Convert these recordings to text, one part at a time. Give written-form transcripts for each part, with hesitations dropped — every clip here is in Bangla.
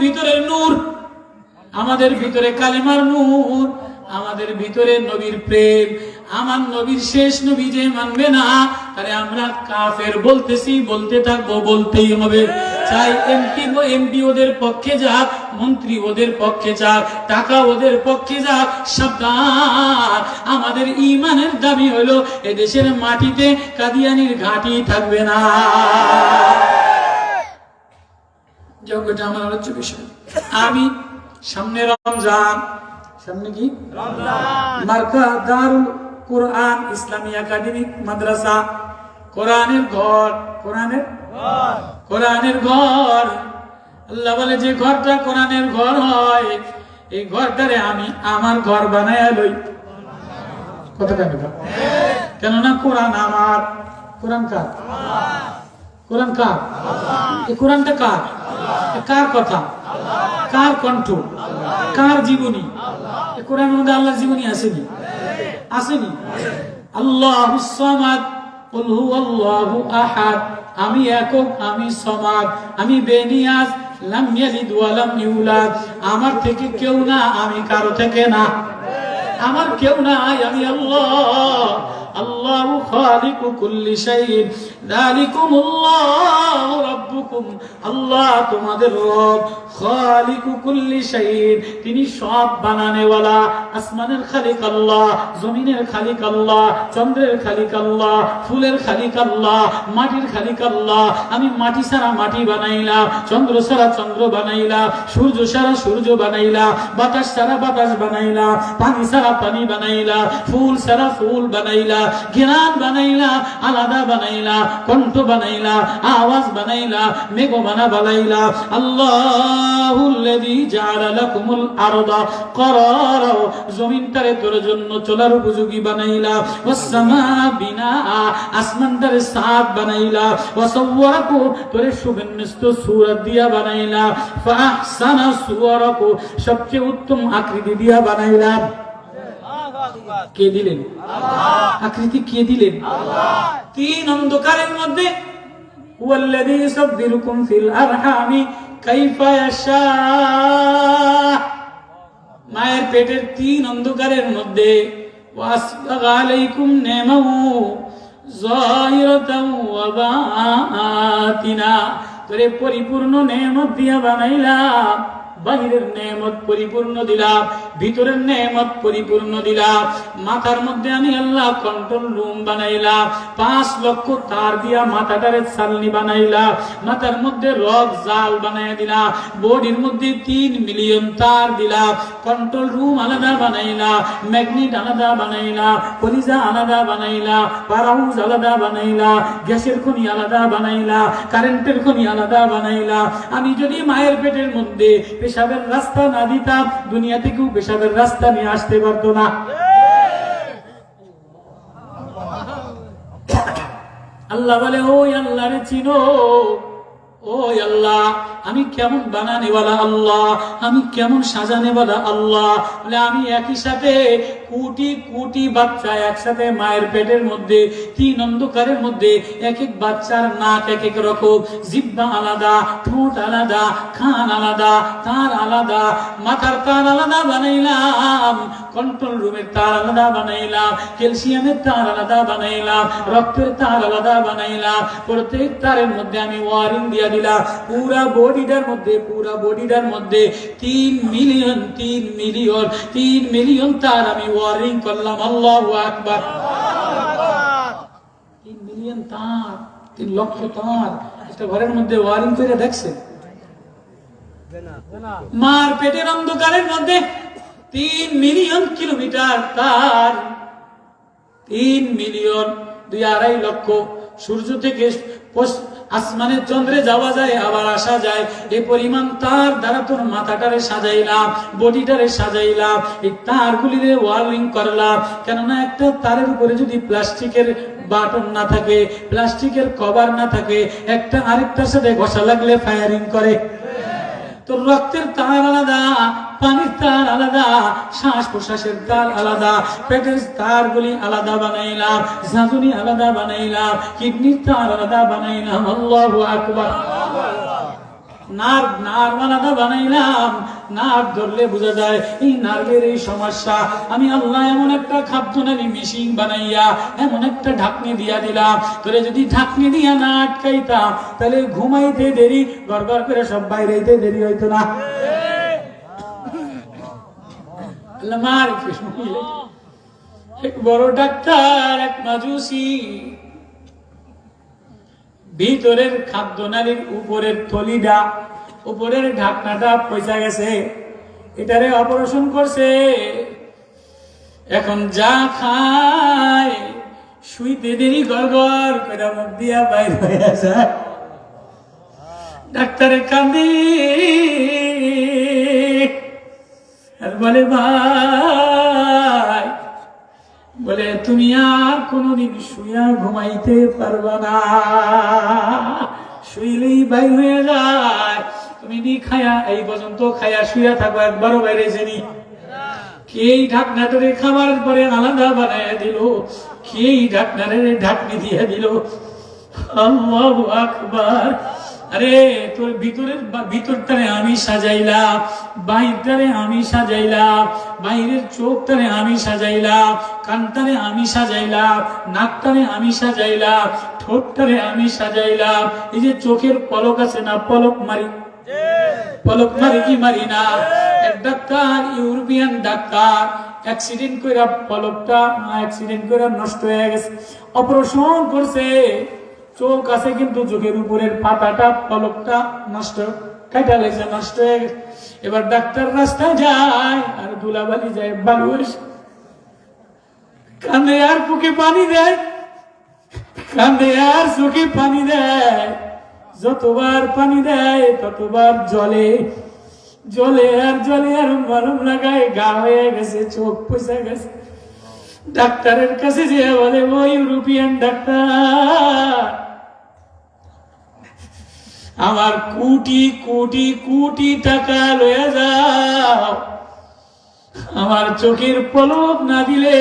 ভিতরে নূর, আমাদের ভিতরে কালেমার নূর, আমাদের ভিতরে নবীর প্রেম। আমার নবীর শেষ নবী যে মানবে না তারে আমরা কাফের বলতেছি, বলতে থাকবো, বলতেই হবে। চাই এমপি ওদের পক্ষে যাক, মন্ত্রী ওদের পক্ষে যাক, টাকা ওদের পক্ষে যাক, সাবধান। আমাদের ঈমানের দাবি হলো এদেশের মাটিতে কাদিয়ানির ঘাঁটি থাকবে না। যোগ্যটা আমার আলোচ্য বিষয়। আমি সামনে রমজান, সামনে কি রমজান, মার্কা দারুল কোরআন ইসলামী একাডেমিক মাদ্রাসা, কোরআনের ঘর, কোরআনের ঘর। আল্লাহ বলে যে ঘরটা কোরআনের ঘর হয়, এই ঘরটারে আমি আমার ঘর বানায়া লই। কত টাকা? কেননা কোরআন আমার। কোরআন কার? কোরআন কার? এই কোরআনটা কার? কার কথা? কার কণ্ঠ? কার জীবনী? এই কোরআনের মধ্যে আল্লাহর জীবনী আসেনি? আসেনি? আল্লাহুস সামাদ, কুল হুয়াল্লাহু আহাদ, আমি একক, আমি সমাদ, আমি বেনিয়াজ, লাম ইয়ালিদ ওয়া লাম ইউলাদ, আমার থেকে কেউ না, আমি কারো থেকে না, আমার কেউ নাই, আমি আল্লাহ। আল্লাহু খালিকু কুল্লি শাইইন, যালিকুমুল্লাহু রাব্বুকুম, আল্লাহ তোমাদের রব, খালিকু কুল্লি শাইইন, তিনি সব বানানেওয়ালা। আসমানের খালিক আল্লাহ, জমিনের খালিক আল্লাহ, চন্দ্রের খালিক আল্লাহ, ফুলের খালিক আল্লাহ, মাটির খালিক আল্লাহ। আমি মাটি ছাড়া মাটি বানাইলাম, চন্দ্র ছাড়া চন্দ্র বানাইলাম, সূর্য ছাড়া সূর্য বানাইলাম, বাতাস ছাড়া বাতাস বানাইলাম, পানি ছাড়া পানি বানাইলাম, ফুল ছাড়া ফুল বানাইলাম, জ্ঞান বানাইলাম, আলাদা বানাইলাম, কণ্ঠ বানাইলাম, আওয়াজ বানাইলাম, মেঘবানা বানাইলাম। আল্লাহুল্লাযী জাআলা লাকুমুল আরদা করারা, জমিনটারে তোর জন্য চলার উপযোগী বানাইলাম, ওয়াস সামাআ বিনাআ, আসমানটারে সাদ বানাইলাম, ওয়া সাওয়ারাকু, তোরে সুবিন্যস্ত সূরত দিয়া বানাইলাম, ফাহসানা সুওয়ারাকু, সবচেয়ে উত্তম আকৃতি দিয়া বানাইলাম। কে দিলেন? আকৃতি কে দিলেন? তিন অন্ধকারের মধ্যে হুয়াল্লাযী ইউসাব্বিরুকুম ফিল আরহামি কাইফা ইয়াশা, মায়ের পেটের তিন অন্ধকারের মধ্যে ওয়াসবাগা আলাইকুম নি'মাহু যাহিরাতাও ওয়া বাতিনা, তোরে পরিপূর্ণ নেয়ামত দিয়া বানাইলাম, বাহিরের নেয়ামত পরিপূর্ণ দিলাম, ভিতরের নেয়ামত পরিপূর্ণ দিলাম। মাথার মধ্যে আমি আল্লাহ কন্ট্রোল রুম বানাইলাম, 5 লক্ষ তার দিয়া মাথাটারে ছালনি বানাইলাম, মাথার মধ্যে রক জাল বানাই দিলাম, বডির মধ্যে 3 মিলিয়ন তার দিলাম, কন্ট্রোল রুম আলাদা বানাইলাম, ম্যাগনেট আলাদা বানাইলাম, কলিজা আলাদা বানাইলাম, পারাউজ আলাদা বানাইলাম, গ্যাসের খনি আলাদা বানাইলাম, কারেন্টের খনি আলাদা বানাইলাম। আমি যদি মায়ের পেটের মধ্যে পেশাবের রাস্তা না দিতাম, দুনিয়া থেকেও পেশাবের রাস্তা নিয়ে আসতে পারতো না। আল্লাহ বলে, ওই আল্লাহরে চিনো, ওই আল্লাহ আমি কেমন বানানেওয়ালা আল্লাহ, আমি কেমন সাজানেওয়ালা আল্লাহ। বলে আমি একই সাথে কোটি কোটি বাচ্চা একসাথে মায়ের পেটের মধ্যে, 3 অন্ধকারের মধ্যে, এক এক বাচ্চার নাক এক এক রকম, জিহ্বা আলাদা, ঠোঁট আলাদা, কান আলাদা, তার আলাদা, মাথার তার আলাদা বানাইলাম, কন্ট্রোল রুমের তার আলাদা বানাইলাম, ক্যালসিয়ামের তার আলাদা বানাইলাম, রক্তের তার আলাদা বানাইলাম। প্রত্যেক তারের মধ্যে আমি ওয়ারিং দিয়া দিলাম। পুরা বডিটার মধ্যে 3 মিলিয়ন তার আমি ওয়ারিং করলাম। আল্লাহু আকবার। 3 মিলিয়ন তার, 3 লক্ষ তার একটা ঘরের মধ্যে ওয়ারিং করে দেখছেন? মার পেটের অন্ধকারের মধ্যে 3 মিলিয়ন কিলোমিটার তার, 3 মিলিয়ন, 2.5 লক্ষ। সূর্য থেকে আসমানের চন্দ্রে যাওয়া যায়, আবার আসা যায়। এই পরিমাণ তার দ্বারা তোর মাথাটারে সাজাইলাম, বডিটারে সাজাইলাম, এই তারগুলিরে ওয়ারিং করলাম। কেননা একটা তারের উপরে যদি প্লাস্টিকের বাটন না থাকে, প্লাস্টিকের কভার না থাকে, একটা আরেকটার সাথে ঘষা লাগলে ফায়ারিং করে। তো রক্তের তার আলাদা, পানির তার আলাদা, শ্বাস প্রশ্বাসের তার আলাদা, পেটের তারগুলি আলাদা বানাইলাম, ঝাঁঝুনি আলাদা বানাইলাম, কিডনির তার আলাদা বানাইলাম। আল্লাহু আকবার। নার্ভ আলাদা বানাইলাম। নার্ভ ধরলে বোঝা যায় এই নার্ভের এই সমস্যা। আমি আল্লাহ এমন একটা খাদ্যনালী মেশিন বানাইয়া এমন একটা ঢাকনি দিয়া দিলাম, তোরে যদি ঢাকনি দিয়া না আটকাইতাম তাহলে ঘুমাইতে দেরি, গড়গড় করে সব বাইরেতে দেরি হইতো না। এক বড় ডাক্তার, এক মাজুসি, ভিতরের খাদ্যনালীর উপরের থলিটা, উপরের ঢাকনাটা পয়সা গেছে, এটারে অপারেশন করছে। এখন যা খায় শুইতে দেরি গড়গড় করে মুখ দিয়া বাইর হয়ে যায়। ডাক্তারের কান্দি আর বলে, ভাই, বলে তুমি আর কোনদিন শুইয়া ঘুমাইতে পারবা না, শুইলেই বাইর হয়ে যায়। তুমি নি খায়া এই পর্যন্ত খায়া শুইয়া থাকো, একবারও বাইরে যানি। কে ঢাকনাটারে খাবারের পরে আলাদা বানাইয়া দিল, কে ঢাকনারে ঢাকনি দিয়ে দিল। আল্লাহু আকবার। আরে তোর ভিতরটারে আমি সাজাইলাম, বাহিরটারে আমি সাজাইলাম, বাহিরের চোখটারে আমি সাজাইলাম, কানটারে আমি সাজাইলাম, নাকটারে আমি সাজাইলাম, ঠোঁটটারে আমি সাজাইলাম। এই যে চোখের পলক আছে না, পলক মারি, পলক মারি কি মারি না? এক ডাক্তার, ইউরোপিয়ান ডাক্তার, অ্যাক্সিডেন্ট করে পলকটা নষ্ট হয়ে গেছে, অপারেশন করছে। চোখ আছে কিন্তু চোখের উপরের পাতাটা, পলকটা নষ্ট, কাটা লেগেছে, নষ্ট হয়ে গেছে। এবার ডাক্তার রাস্তায় যায় আর ধুলাবালি যায়, বালু কান্দে আর বুকে পানি দেয়, কান্দে আর চোখে পানি দেয়। যতবার পানি দেয় ততবার জলে জলে আর জলে আর মরম লাগায়, গা হয়ে গেছে, চোখ পয়সা গেছে। ডাক্তারের কাছে যে বলে, ও ইউরোপিয়ান ডাক্তার, আমার কোটি কোটি কোটি টাকা লয়ে যাও, আমার চোখের পলক না দিলে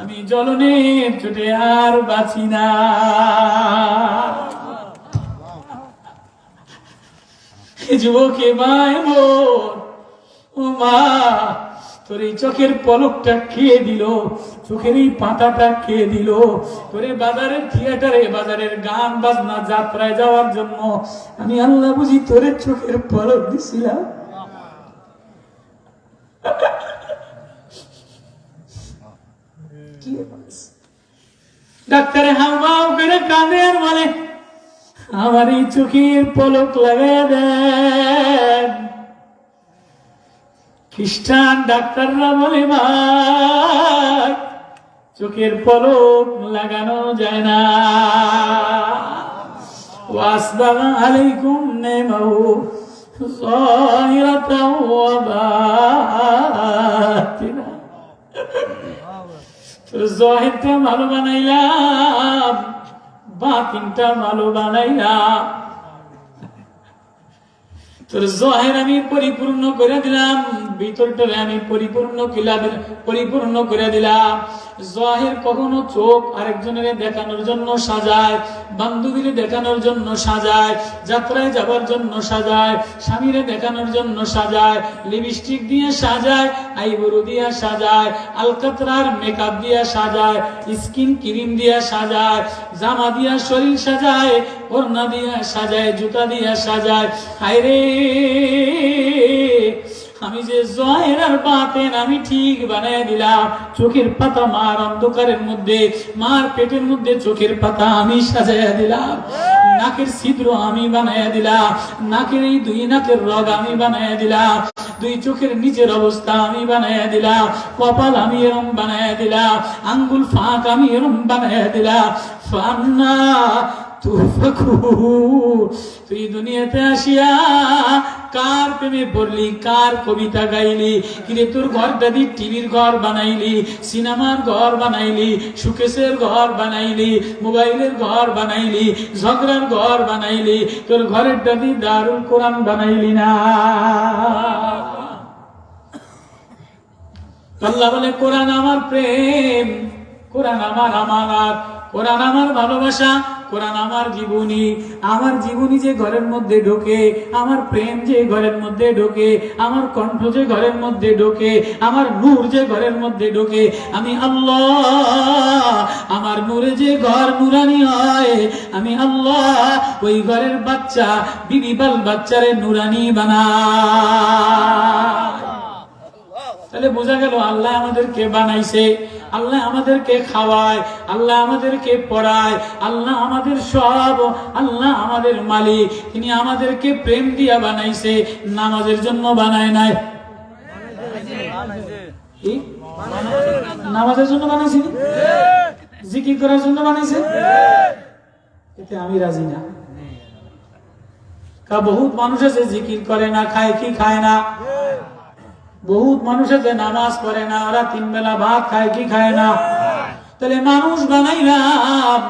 আমি জ্বলনের চোটে আর বাঁচি না। যুবকে মায় বোন, ও মা, তোর এই চোখের পলকটা খেয়ে দিল, চোখের এই পাতাটা খেয়ে দিল। তোরে বাজারের থিয়েটারে, বাজারের গান বাজনা যাত্রায় যাওয়ার জন্য আমি আল্লাহ বুঝি তোরে চোখের পলক দিছিলাম। ডাক্তারে হাউমাউ করে কাঁদে আর বলে, আমার এই চোখের পলক লাগাই দেন। খ্রিস্টান ডাক্তাররা বলে, ভাই, চোখের পলক লাগানো যায় না। ওয়াসবাগা আলাইকুম নি'মাহু যাহিরাতাও ওয়া বাতিনা। জাহিরটা ভালো বানাইলাম, বাতিনটা ভালো বানাইলাম। তোর জহের আমি পরিপূর্ণ করে দিলাম, ভিতরটারে আমি পরিপূর্ণ করে দিলাম। জহের কখনো চোখ আরেকজনের দেখানোর জন্য সাজায়, বান্ধবীরে দেখানোর জন্য সাজায়, যাত্রায় যাবার জন্য সাজায়, স্বামীরে দেখানোর জন্য সাজায়, লিপস্টিক দিয়ে সাজায়, আইব্রো দিয়ে সাজায়, আলকাতরার মেকআপ দিয়ে সাজায়, স্কিন ক্রিম দিয়ে সাজায়, জামা দিয়া শরীর সাজায়, ওড়না দিয়া সাজায়, জুতা দিয়া সাজায়। হায়রে, আমি যে জহের আর বাতেন আমি ঠিক বানায় দিলাম। চোখের পাতা মার অন্ধকারের মধ্যে, মার পেটের মধ্যে চোখের পাতা আমি সাজাইয়া দিলাম। নাকের ছিদ্র আমি বানাইয়া দিলাম, নাকের এই দুই নাকের রগ আমি বানাইয়া দিলাম, দুই চোখের নিচের অবস্থা আমি বানাইয়া দিলাম, কপাল আমি এরম বানাইয়া দিলাম, আঙ্গুল ফাঁক আমি এরম বানাইয়া দিলাম। ফান্না তুই দুনিয়াতে আসিয়া কার প্রেমে পড়লি, কার কবিতা গাইলি? কিরে, তোর ঘরটা দি টিভির ঘর বানাইলি, সিনেমার ঘর বানাইলি, সুকেশের ঘর বানাইলি, মোবাইলের ঘর বানাইলি, ঝগড়ার ঘর বানাইলি, তোর ঘরের দাদি দারুল কোরআন বানাইলি না। আল্লাহ বলে, কোরআন আমার প্রেম, কোরআন আমার আমানত, কোরআন আমার ভালোবাসা, কোরআন আমার জীবনী যে ঘরের মধ্যে ঢোকে, আমার প্রেম যে ঘরের মধ্যে ঢোকে, আমার কণ্ঠ যে ঘরের মধ্যে ঢোকে, আমার নূর যে ঘরের মধ্যে ঢোকে, আমি আল্লাহ আমার নূরে যে ঘর নুরানি হয়, আমি আল্লাহ ওই ঘরের বাচ্চা বিবি বাল বাচ্চারে নুরানি বানাই। তাহলে বোঝা গেল আল্লাহ আমাদেরকে বানাইছে, আল্লাহ আমাদেরকে খাওয়ায়, আল্লাহ আমাদেরকে পড়ায়, আল্লাহ আমাদের সব, আল্লাহ আমাদের মালিক। তিনি আমাদেরকে প্রেম দিয়া বানাইছে, নামাজের জন্য বানায় নাই। নামাজের জন্য বানাইছি, জিকির করার জন্য বানাইছে, এতে আমি রাজি না। বহুত মানুষ আছে জিকির করে না, খায় কি খায় না। বহুত মানুষ আছে নামাজ পড়ে না, ওরা 3 বেলা ভাত খায় কি খায় না। তাহলে মানুষ বানাইলাম,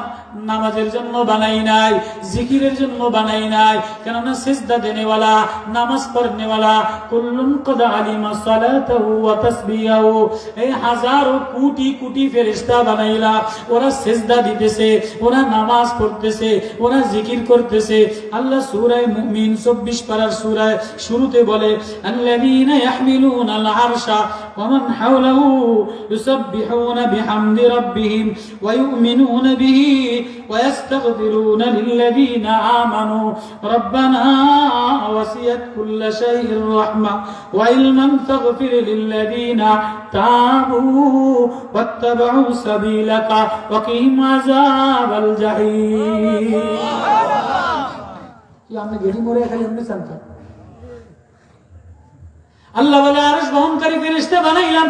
নামাজের জন্য বানাই নাই, জিকিরের জন্য বানাই নাই। কেননা সিজদা দেনেওয়ালা, নামাজ পড়নেওয়ালা কুল্লুন কদ আলিমা সালাতাহু ওয়া তাসবিহাহু, এই হাজারো কোটি কোটি ফেরেশতা বানাইলা। ওরা সিজদা দিতেছে, ওরা নামাজ পড়তেছে, ওরা জিকির করতেছে। আল্লাহ সূরা মুমিন 24 পারার সূরা শুরুতে বলে, আল্লাযীনা ইয়াহমিলুনাল আরশা ওয়া মান হাওলাহু ইউসাব্বিহুনা বিহামদি রাব্বিহিম ওয়া ইউমিনুনা বিহি ويستغفرون للذين آمنوا ربنا وسعت كل شيء رحمة وعلما فاغفر للذين تابوا واتبعوا سبيلك وقهم عذاب الجحيم. আল্লাহ বলে আরশ বহনকারী ফেরেশতা বানাইলাম,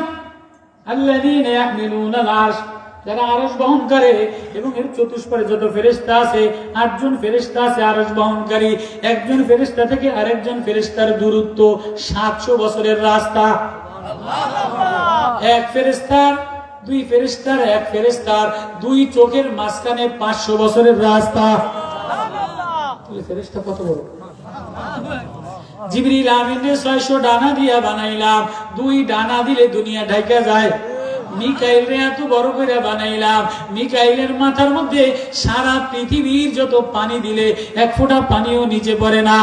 আল্লাযীনা ইয়াহমিলুনাল আরশ, যারা আরশ বহন করে। এবং এর চতুষ্পারে যত ফেরেশতা আছে, 8 জন ফেরেশতা আছে আরশ বহনকারী। একজন ফেরেশতা থেকে আরেকজন ফেরেশতার দূরত্ব 700 বছরের রাস্তা। এক ফেরেশতার, 2 ফেরেশতার, এক ফেরেশতার 2 চোখের মাঝখানে 500 বছরের রাস্তা। তাহলে ফেরেশতা কত বড়? জিবরিল আমিনের 600 ডানা দিয়া বানাইলাম, 2 ডানা দিলে দুনিয়া ঢাকা যায়। মিকাইল এত বড় করে বানাইলাম, মিকাইলের মাথার মধ্যে সারা পৃথিবীর যত পানি দিলে 1 ফোঁটা পানিও নিচে পড়ে না।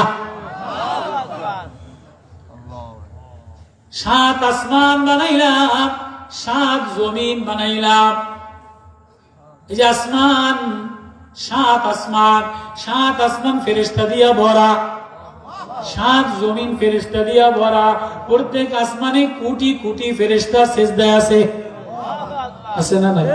7 আসমান বানাইলাম, 7 জমিন বানাইলাম। এই যে আসমান, 7 আসমান, 7 আসমান ফেরেশতা দিয়া ভরা, 7 জমিন ফেরেশতা দিয়া ভরা। প্রত্যেক আসমানে কোটি কোটি ফেরেশতা সিজদায় আছে, আছে না নাই?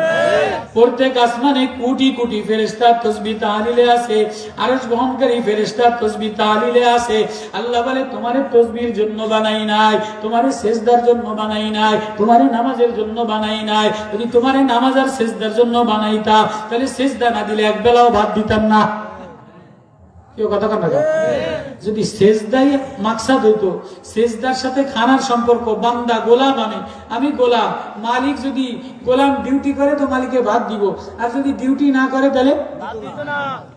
প্রত্যেক আসমানে কোটি কোটি ফেরেশতা তাসবিহ তাহলিলে আছে, আরশ বহনকারী ফেরেশতা তাসবিহ তাহলিলে আছে। আল্লাহ বলে তোমারে তাসবিহের জন্য বানাই নাই, তোমারে সিজদার জন্য বানাই নাই, তোমারে নামাজের জন্য বানাই নাই। যদি তোমারে নামাজ আর সিজদার জন্য বানাইতাম, তাহলে সিজদা না দিলে এক বেলাও ভাত দিতাম না। কেউ কথা কন না? যদি সেজদাই মাকসাদ হইতো, সেজদার সাথে খানার সম্পর্ক, বান্দা গোলাম, আমি গোলাম, মালিক যদি গোলাম ডিউটি করে তো মালিকে ভাত দিব, আর যদি ডিউটি না করে তাহলে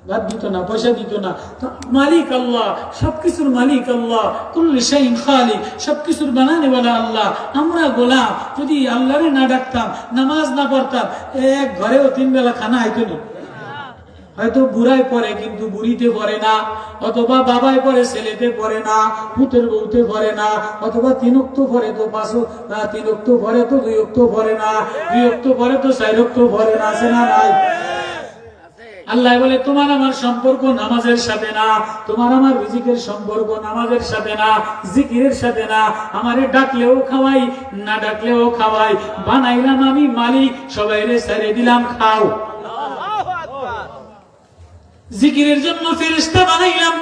ভাত দিত না, পয়সা দিত না। তো মালিক আল্লাহ, সবকিছুর মালিক আল্লাহ, কুল্লি শাইইন খালিক, সবকিছুর বানানেওয়ালা আল্লাহ। আমরা গোলাম। যদি আল্লাহরে না ডাকতাম, নামাজ না পড়তাম, এক ঘরেও 3 বেলা খানা আইতো না। হয়তো বুড়ায় পড়ে কিন্তু বুড়িতে পড়ে না, অথবা বাবায় পড়ে ছেলেতে পড়ে না, পুতের বউতে পড়ে না, অথবা 3 ওয়াক্ত পড়ে তো 5, 3 ওয়াক্ত পড়ে তো 2 ওয়াক্ত পড়ে না, 2 ওয়াক্ত পড়ে তো 4 ওয়াক্ত পড়ে না, আছে না নাই? আল্লাহ বলে তোমার আমার সম্পর্ক নামাজের সাথে না, তোমার আমার রিজিকের সম্পর্ক নামাজের সাথে না, জিকিরের সাথে না। আমারে ডাকলেও খাওয়াই, না ডাকলেও খাওয়াই। বানাইলাম আমি মালিক, সবাইরে ছেড়ে দিলাম খাও। জিকিরের জন্য ফেরেশতা বানাইলাম,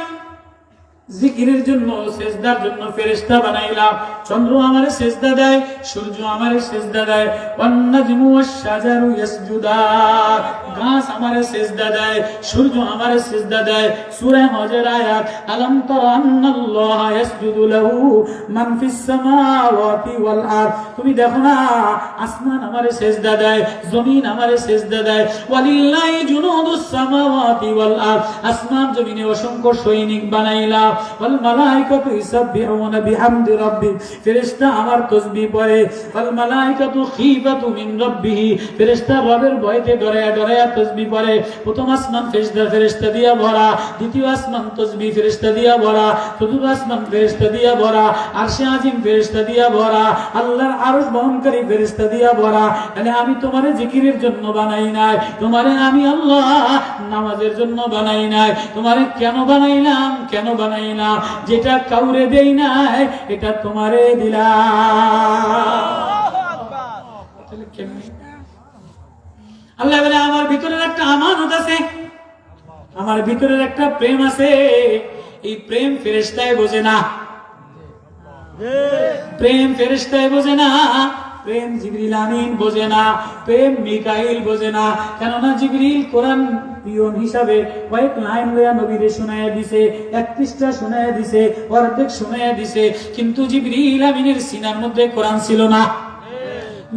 জিকিরের জন্য সিজদার জন্য ফেরেশতা বানাইলাম। চন্দ্র আমারে সিজদা দেয়, সূর্য আমারে সিজদা দেয়। ওয়ান নাজমু ওয়াশ শাজারু ইয়াসজুদান, গাছ আমারে সিজদা দেয়, সূর্য আমারে সিজদা দেয়। সূরা হজের আয়াত, আলাম তারা আন্নাল্লাহা ইয়াসজুদু লাহু মান ফিস সামাওয়াতি ওয়াল আরদ। তুমি দেখো না, আসমান আমারে সিজদা দেয়, জমিন আমারে সিজদা দেয়। ওয়ালিল্লাহি জুনুদুস সামাওয়াতি ওয়াল আরদ, আসমান জমিনে অসংখ্য সৈনিক বানাইলাম। ওয়াল মালাইকাতু ইসাববিহুনা বিহামদি রাব্বিক, ফেরেশতা আমার তাসবিহ পড়ে। ওয়াল মালাইকাতু খীফাতু মিন রাব্বিহি, ফেরেশতা রবের ভয়তে ডরায়া ডরায়া তাসবিহ পড়ে। প্রথম আসমান ফেরেশতা দিয়া ভরা, দ্বিতীয় আসমান তাসবিহ ফেরেশতা দিয়া ভরা, চতুর্থ আসমান ফেরেশতা দিয়া ভরা, আরশে আজিম ফেরেশতা দিয়া ভরা, আল্লাহর আরশ বহনকারী ফেরেশতা দিয়া ভরা। তাহলে আমি তোমারে জিকিরের জন্য বানাই নাই, তোমারে আমি আল্লাহ নামাজের জন্য বানাই নাই। তোমারে কেন বানাইলাম, কেন বানাইলাম? যেটা কাউরে দেই নাই এটা তোমারে দিলাম। তাহলে কেমনে? আল্লাহ বলে আমার ভিতরের একটা আমানত আছে, আমার ভিতরের একটা প্রেম আছে। এই প্রেম ফেরেশতায় বোঝে না, প্রেম ফেরেশতায় বোঝে না, প্রেম জিবরিল আমিন বোঝে না, প্রেম মিকাইল বোঝে না। কেননা জিবরিল কোরআন পিয়ন হিসাবে কয়েক লাইন লয়া নবীরে শোনায়া দিছে, 31টা শোনায়া দিছে, অর্ধেক শোনায়া দিছে, কিন্তু জিবরিল আমিনের সিনার মধ্যে কোরআন ছিল না।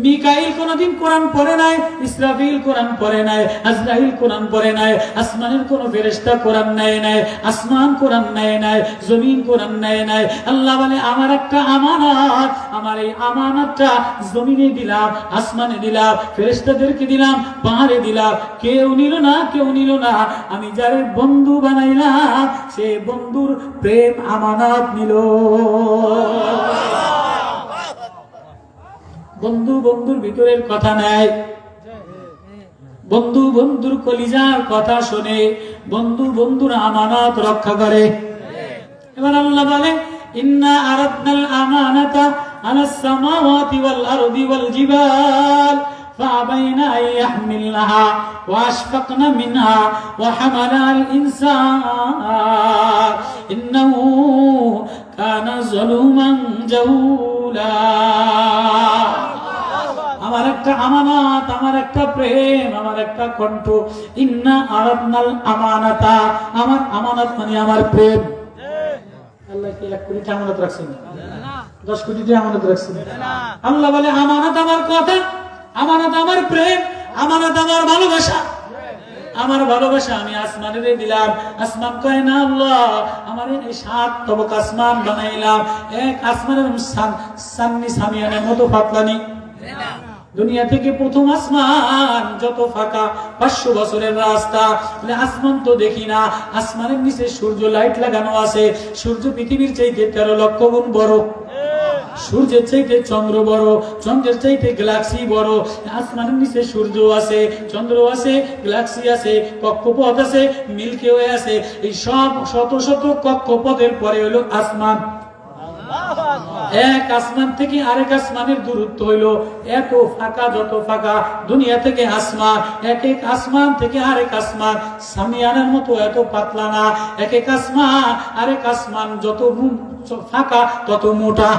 মিকাইল কোনদিন কোরআন পড়ে নাই, ইসরাফিল কোরআন পড়ে নাই, আজরাইল কোরআন পড়ে নাই, আসমানের কোন ফেরেশতা কোরআন নেয় নাই, আসমান কোরআন নেয় নাই, জমিন কোরআন নেয় নাই। আল্লাহ বলে আমার একটা আমানত, আমার এই আমানতটা জমিনে দিলাম, আসমানে দিলাম, ফেরেশতাদেরকে দিলাম, পাহাড়ে দিলাম, কেউ নিল না, কেউ নিল না। আমি যারে বন্ধু বানাইলাম সে বন্ধুর প্রেম আমানত নিল। বন্ধু বন্ধুর ভিতরের কথা নেয়, বন্ধু বন্ধুর কলিজার কথা শোনে, বন্ধু বন্ধুর আমানত রক্ষা করে। এবার আল্লাহ বলে ইন্না আরাদনাল আমানাতা আলাস সামাওয়াতি ওয়াল আরদি ওয়াল জিবাল ফাআবাইনা আন ইয়াহমিলনাহা ওয়া আশফাকনা মিনহা ওয়া হামালাল ইনসান ইন্নাহু কানা যালুমান জাহুলা। আমার একটা আমানত, আমার একটা প্রেম, আমার একটা কণ্ঠ। ইন্না আরাদনাল আমানাতা, আমার আমানত মানে আমার প্রেম। আল্লাহ কি 1 কোটি আমানত রাখছেন? 10 কোটি আমানত রাখছেন? আল্লাহ বলে আমানত আমার কথা, আমানত আমার প্রেম, আমানত আমার ভালোবাসা। আমার ভালোবাসা আমি আসমানে দিলাম। আসমান কয় না আল্লাহ আমার এই 7 তবক আসমান বানাইলাম, এক আসমানের সান্নি সামিয়ানের মতো পাতলানি। দুনিয়া থেকে প্রথম আসমান যত ফাঁকা, 500 বছরের রাস্তা। আসমান তো দেখি না, আসমানের নিচে সূর্য লাইট লাগানো আছে। সূর্য পৃথিবীর চাইতে 13 লক্ষ গুণ বড়, সূর্যের চাইতে চন্দ্র বড়, চন্দ্রের চাইতে গ্যালাক্সি বড়। আসমানের নিচে সূর্য আছে, চন্দ্র আছে, গ্যালাক্সি আছে, কক্ষপথ আছে, মিল্কি ওয়ে আছে। এই সব শত শত কক্ষপথের পরে হলো আসমান। এক আসমান থেকে আরেক আসমানের দূরত্ব হইল এত ফাঁকা, যত ফাঁকা দুনিয়া থেকে আসমান, এক এক আসমান থেকে আরেক আসমান সামিয়ানার মতো এত পাতলা না। এক এক আসমান আরেক আসমান যত ফাঁকা তত মোটা।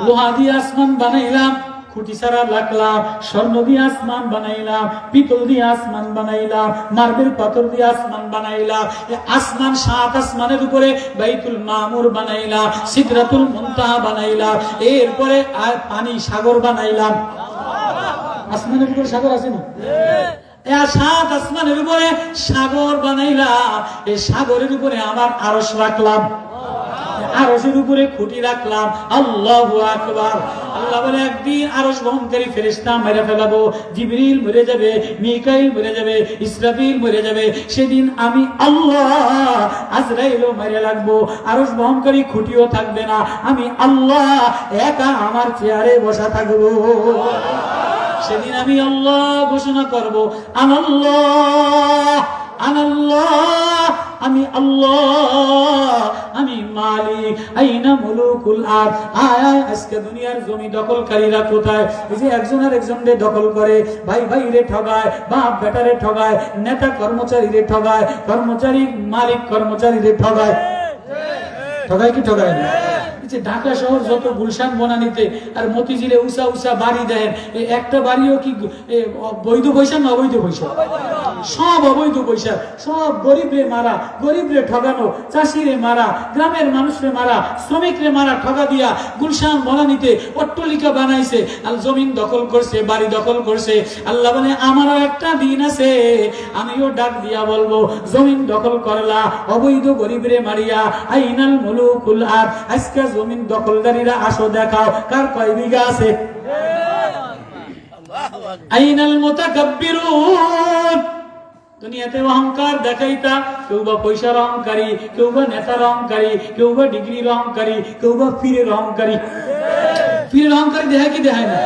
লোহা দিয়ে আসমান বানাইলাম, খুঁটি ছাড়া রাখলাম, স্বর্ণ দিয়ে আসমান বানাইলাম, পিতল দিয়ে আসমান বানাইলাম, মার্বেল পাথর দিয়ে আসমান বানাইলাম। আসমান 7 আসমানের উপরে বাইতুল মামুর বানাইলাম, সিদরাতুল মুনতাহা বানাইলাম, এরপরে আর পানি সাগর বানাইলাম। আসমানের উপরে সাগর আছে না? 7 আসমানের উপরে সাগর বানাইলাম, এই সাগরের উপরে আমার আরশ রাখলাম, আরশের উপরে খুঁটি রাখলাম। আল্লাহু আকবার। আল্লাহ বলে একদিন আরশ বহনকারী ফেরেশতা মেরে ফেলাবো, জিবরিল মরে যাবে, মিকাইল মরে যাবে, ইসরাফিল মরে যাবে। সেদিন আমি আল্লাহ আজরাইলও মেরে লাগবো, আরশ বহনকারী খুঁটিও থাকবে না, আমি আল্লাহ একা আমার চেয়ারে বসা থাকবো। সেদিন আমি আল্লাহ ঘোষণা করবো আনাল্লাহ আনাল্লাহ, আমি আল্লাহ, আমি মালিক। আইনা মুলুকুল আরদ। আজকে দুনিয়ার জমি দখলকারীরা কোথায়? এই যে একজন আর একজনকে দখল করে, ভাই ভাইরে ঠগায়, বাপ বেটারে ঠগায়, নেতা কর্মচারীরে ঠগায়, কর্মচারী মালিক কর্মচারীরে ঠগায়। ঠগায় কি ঠগায় না? ঢাকা শহর যত গুলশান বনানীতে আর মতিঝিলে উঁচা উঁচা বাড়ি দেন, একটা বাড়িও কি বৈধ পয়সা না অবৈধ পয়সা? সব অবৈধ পয়সা, সব গরিবরে মারা, গরিবরে ঠগানো, চাষিরে মারা, গ্রামের মানুষরে মারা, শ্রমিকরে মারা, ঠগা দিয়া গুলশান বনানীতে অট্টালিকা বানাইছে, আর জমিন দখল করছে, বাড়ি দখল করছে। আল্লাহ বলে আমারও একটা দিন আছে, আমিও ডাক দিয়া বলবো, জমিন দখল করলা, অবৈধ গরিবরে মারিয়া, আইনাল মুলুকুল আরদ, আজকে জমিন দখলদারীরা আসো দেখাও কার কয় বিঘা আছে। আইনাল মুতাকাব্বিরুন, দুনিয়াতে অহংকার দেখাইতা, কেউ বা পয়সার অহংকারী, কেউ বা নেতার অহংকারী, কেউ বা ডিগ্রির অহংকারী, কেউ বা ফিরের অহংকারী। ফিরের অহংকারী দেখায় কি দেখায় না?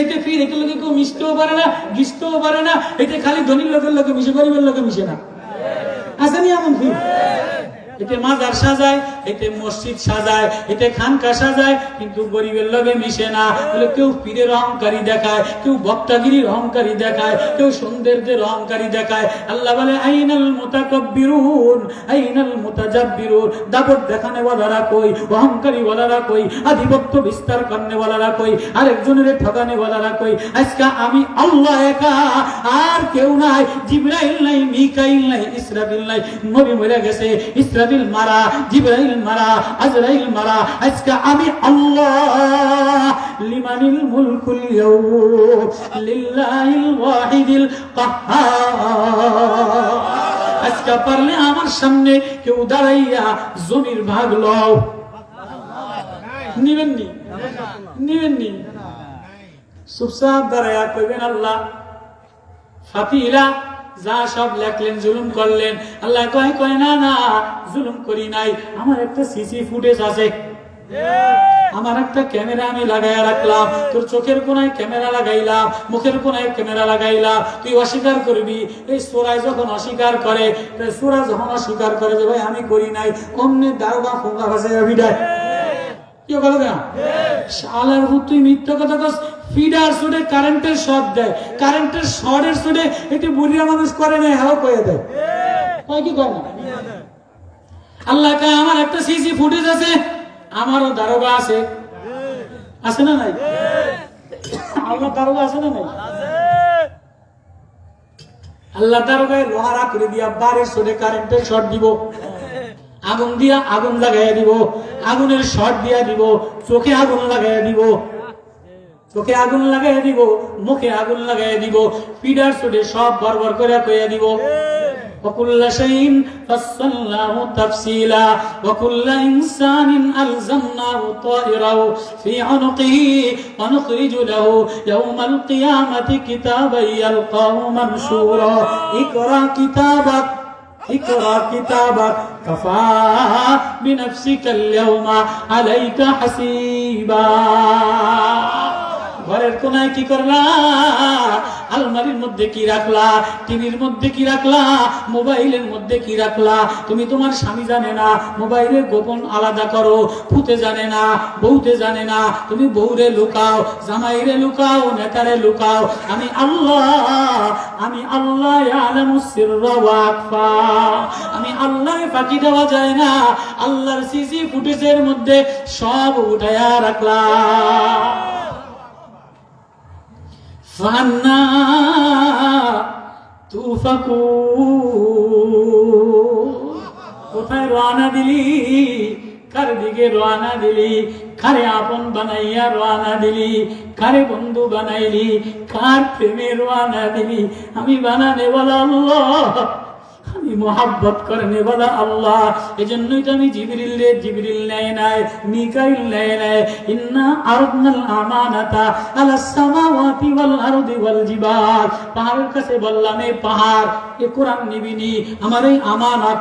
এতে ফির একে লোকে কেউ মিশতেও পারে না, ঘিসতেও পারে না, এতে খালি ধনীর লোকের লোকে মিশে, গরিবের লোকে মিশে না। আসেনি এমন ফির? এতে মাজার সাজায়, এতে মসজিদ সাজায়, এতে খানকা সাজায়, কিন্তু গরিবের লগে মিশে না। কেউ পীরের অহংকারী দেখায়, কেউ বক্তাগিরির অহংকারী দেখায়, কেউ সৌন্দর্যের অহংকারী দেখায়। আল্লাহ বলে আইনাল মুতাকাব্বিরুন আইনাল মুতাজাব্বিরুন, দাপট দেখানে ওয়ালারা কই, অহংকারী ওয়ালারা কই, আধিপত্য বিস্তার করনে ওয়ালারা কই, আরেকজনের ঠগানে ওয়ালারা কই। আজকে আমি আল্লাহ একা, আর কেউ নাই, জিবরাইল নাই, মিকাইল নাই, ইসরাফিল নাই। নবী মরে গেছে, ইসরাফিল মারা, জিবরাইল মারা, আজরাইল মারা, আজকে আমি আল্লাহ। লিমানিল মুলকুল ইয়াউম লিল্লাহিল ওয়াহিদিল কাহ্হার। আজকে পারলে আমার সামনে কেউ দাঁড়াইয়া জমির ভাগ লও, নিবেননি? নিবেননি? চুপচাপ দাঁড়াইয়া কইবেন আল্লাহ ফাতিরা যা সব লেখলেন, জুলুম করলেন। আল্লাহ কয় কয় না না, জুলুম করি নাই, আমার একটা সিসি ফুটেজ আছে, আমার একটা ক্যামেরা আমি লাগাইয়া রাখলাম, তোর চোখের কোনায় ক্যামেরা লাগাইলাম, মুখের কোনায় ক্যামেরা লাগাইলাম, তুই অস্বীকার করবি। এই সোরাই যখন অস্বীকার করে, সোরা যখন অস্বীকার করে যে ভাই আমি করি নাই, অমনি দারোগা ফোঙ্গা ভাষায় বিদায়। কি বলো না শালার ভূত, তুই মিথ্যা কথা কস। ফিডার সুডে কারেন্টের শর্ট দেয়, কারেন্টের শর্টের সুডে এটি বুড়িয়া মানুষ করে না, হাও কয়ে দেয়, কয় কি করে না। আল্লাহ কা আমার একটা সিসি ফুটেজ আছে, আমারও দারোগা আছে, আছে না নাই? আল্লাহ দারোগা আছে না নাই? আল্লাহ দারোগায় লোহারা করে দিয়া বাড়ির সুডে কারেন্টের শর্ট দিব, আগুন দিয়া আগুন লাগাইয়া দিব, আগুনের শর্ট দিয়া দিব, চোখে আগুন লাগাইয়া দিব, চোখে আগুন লাগাইয়া দিব, মুখে আগুন লাগাইয়া দিব, পিডার সুডে সব বরবর করে কইয়া দিব। وكل شيء فصلناه تفصيلا وكل إنسان ألزمناه طائره في عنقه ونخرج له يوم القيامة كتابا يلقاه منشورا اقرأ كتابك اقرأ كتابك كفى بنفسك اليوم عليك حسيبا। ঘরের কোনায় কি করলা? আলমারির মধ্যে কি রাখলা? টিভির মধ্যে কি রাখলা? মোবাইলের মধ্যে কি রাখলা? তুমি তোমার স্বামী জানে না, মোবাইলের গোপন আলাদা করো। পুতে জানে না, বউতে জানে না, তুমি বউরে লুকাও, জামাইরে লুকাও, নেতারে লুকাও। আমি আল্লাহ, আমি আল্লাহ ইয়ালামুস সিররা ওয়া আখফা। আমি আল্লাহরে ফাঁকি দেওয়া যায় না। আল্লাহর সিসি ফুটেজের মধ্যে সব উঠায়া রাখলা। ফান্না তুফাকুন, কোথায় রওনা দিলি? কার দিকে রওনা দিলি? কারে আপন বানাইয়া রওনা দিলি? কারে বন্ধু বানাইলি? কার প্রেমে রওনা দিলি? আমি বানানে বলা আল্লাহ, আমি মোহাব্বত করনে বলা আল্লাহ। এজন্যই তো আমি জিবরিল নেয় নাই, মিকাইল নেয় নাই। ইন্না আরাদনাল আমানাতা আলাস সামাওয়াতি ওয়াল আরদি ওয়াল জিবাল। পাহাড়ের কাছে বললাম এই পাহাড়, এ কোরআন নিবিনি, আমার এই আমানত,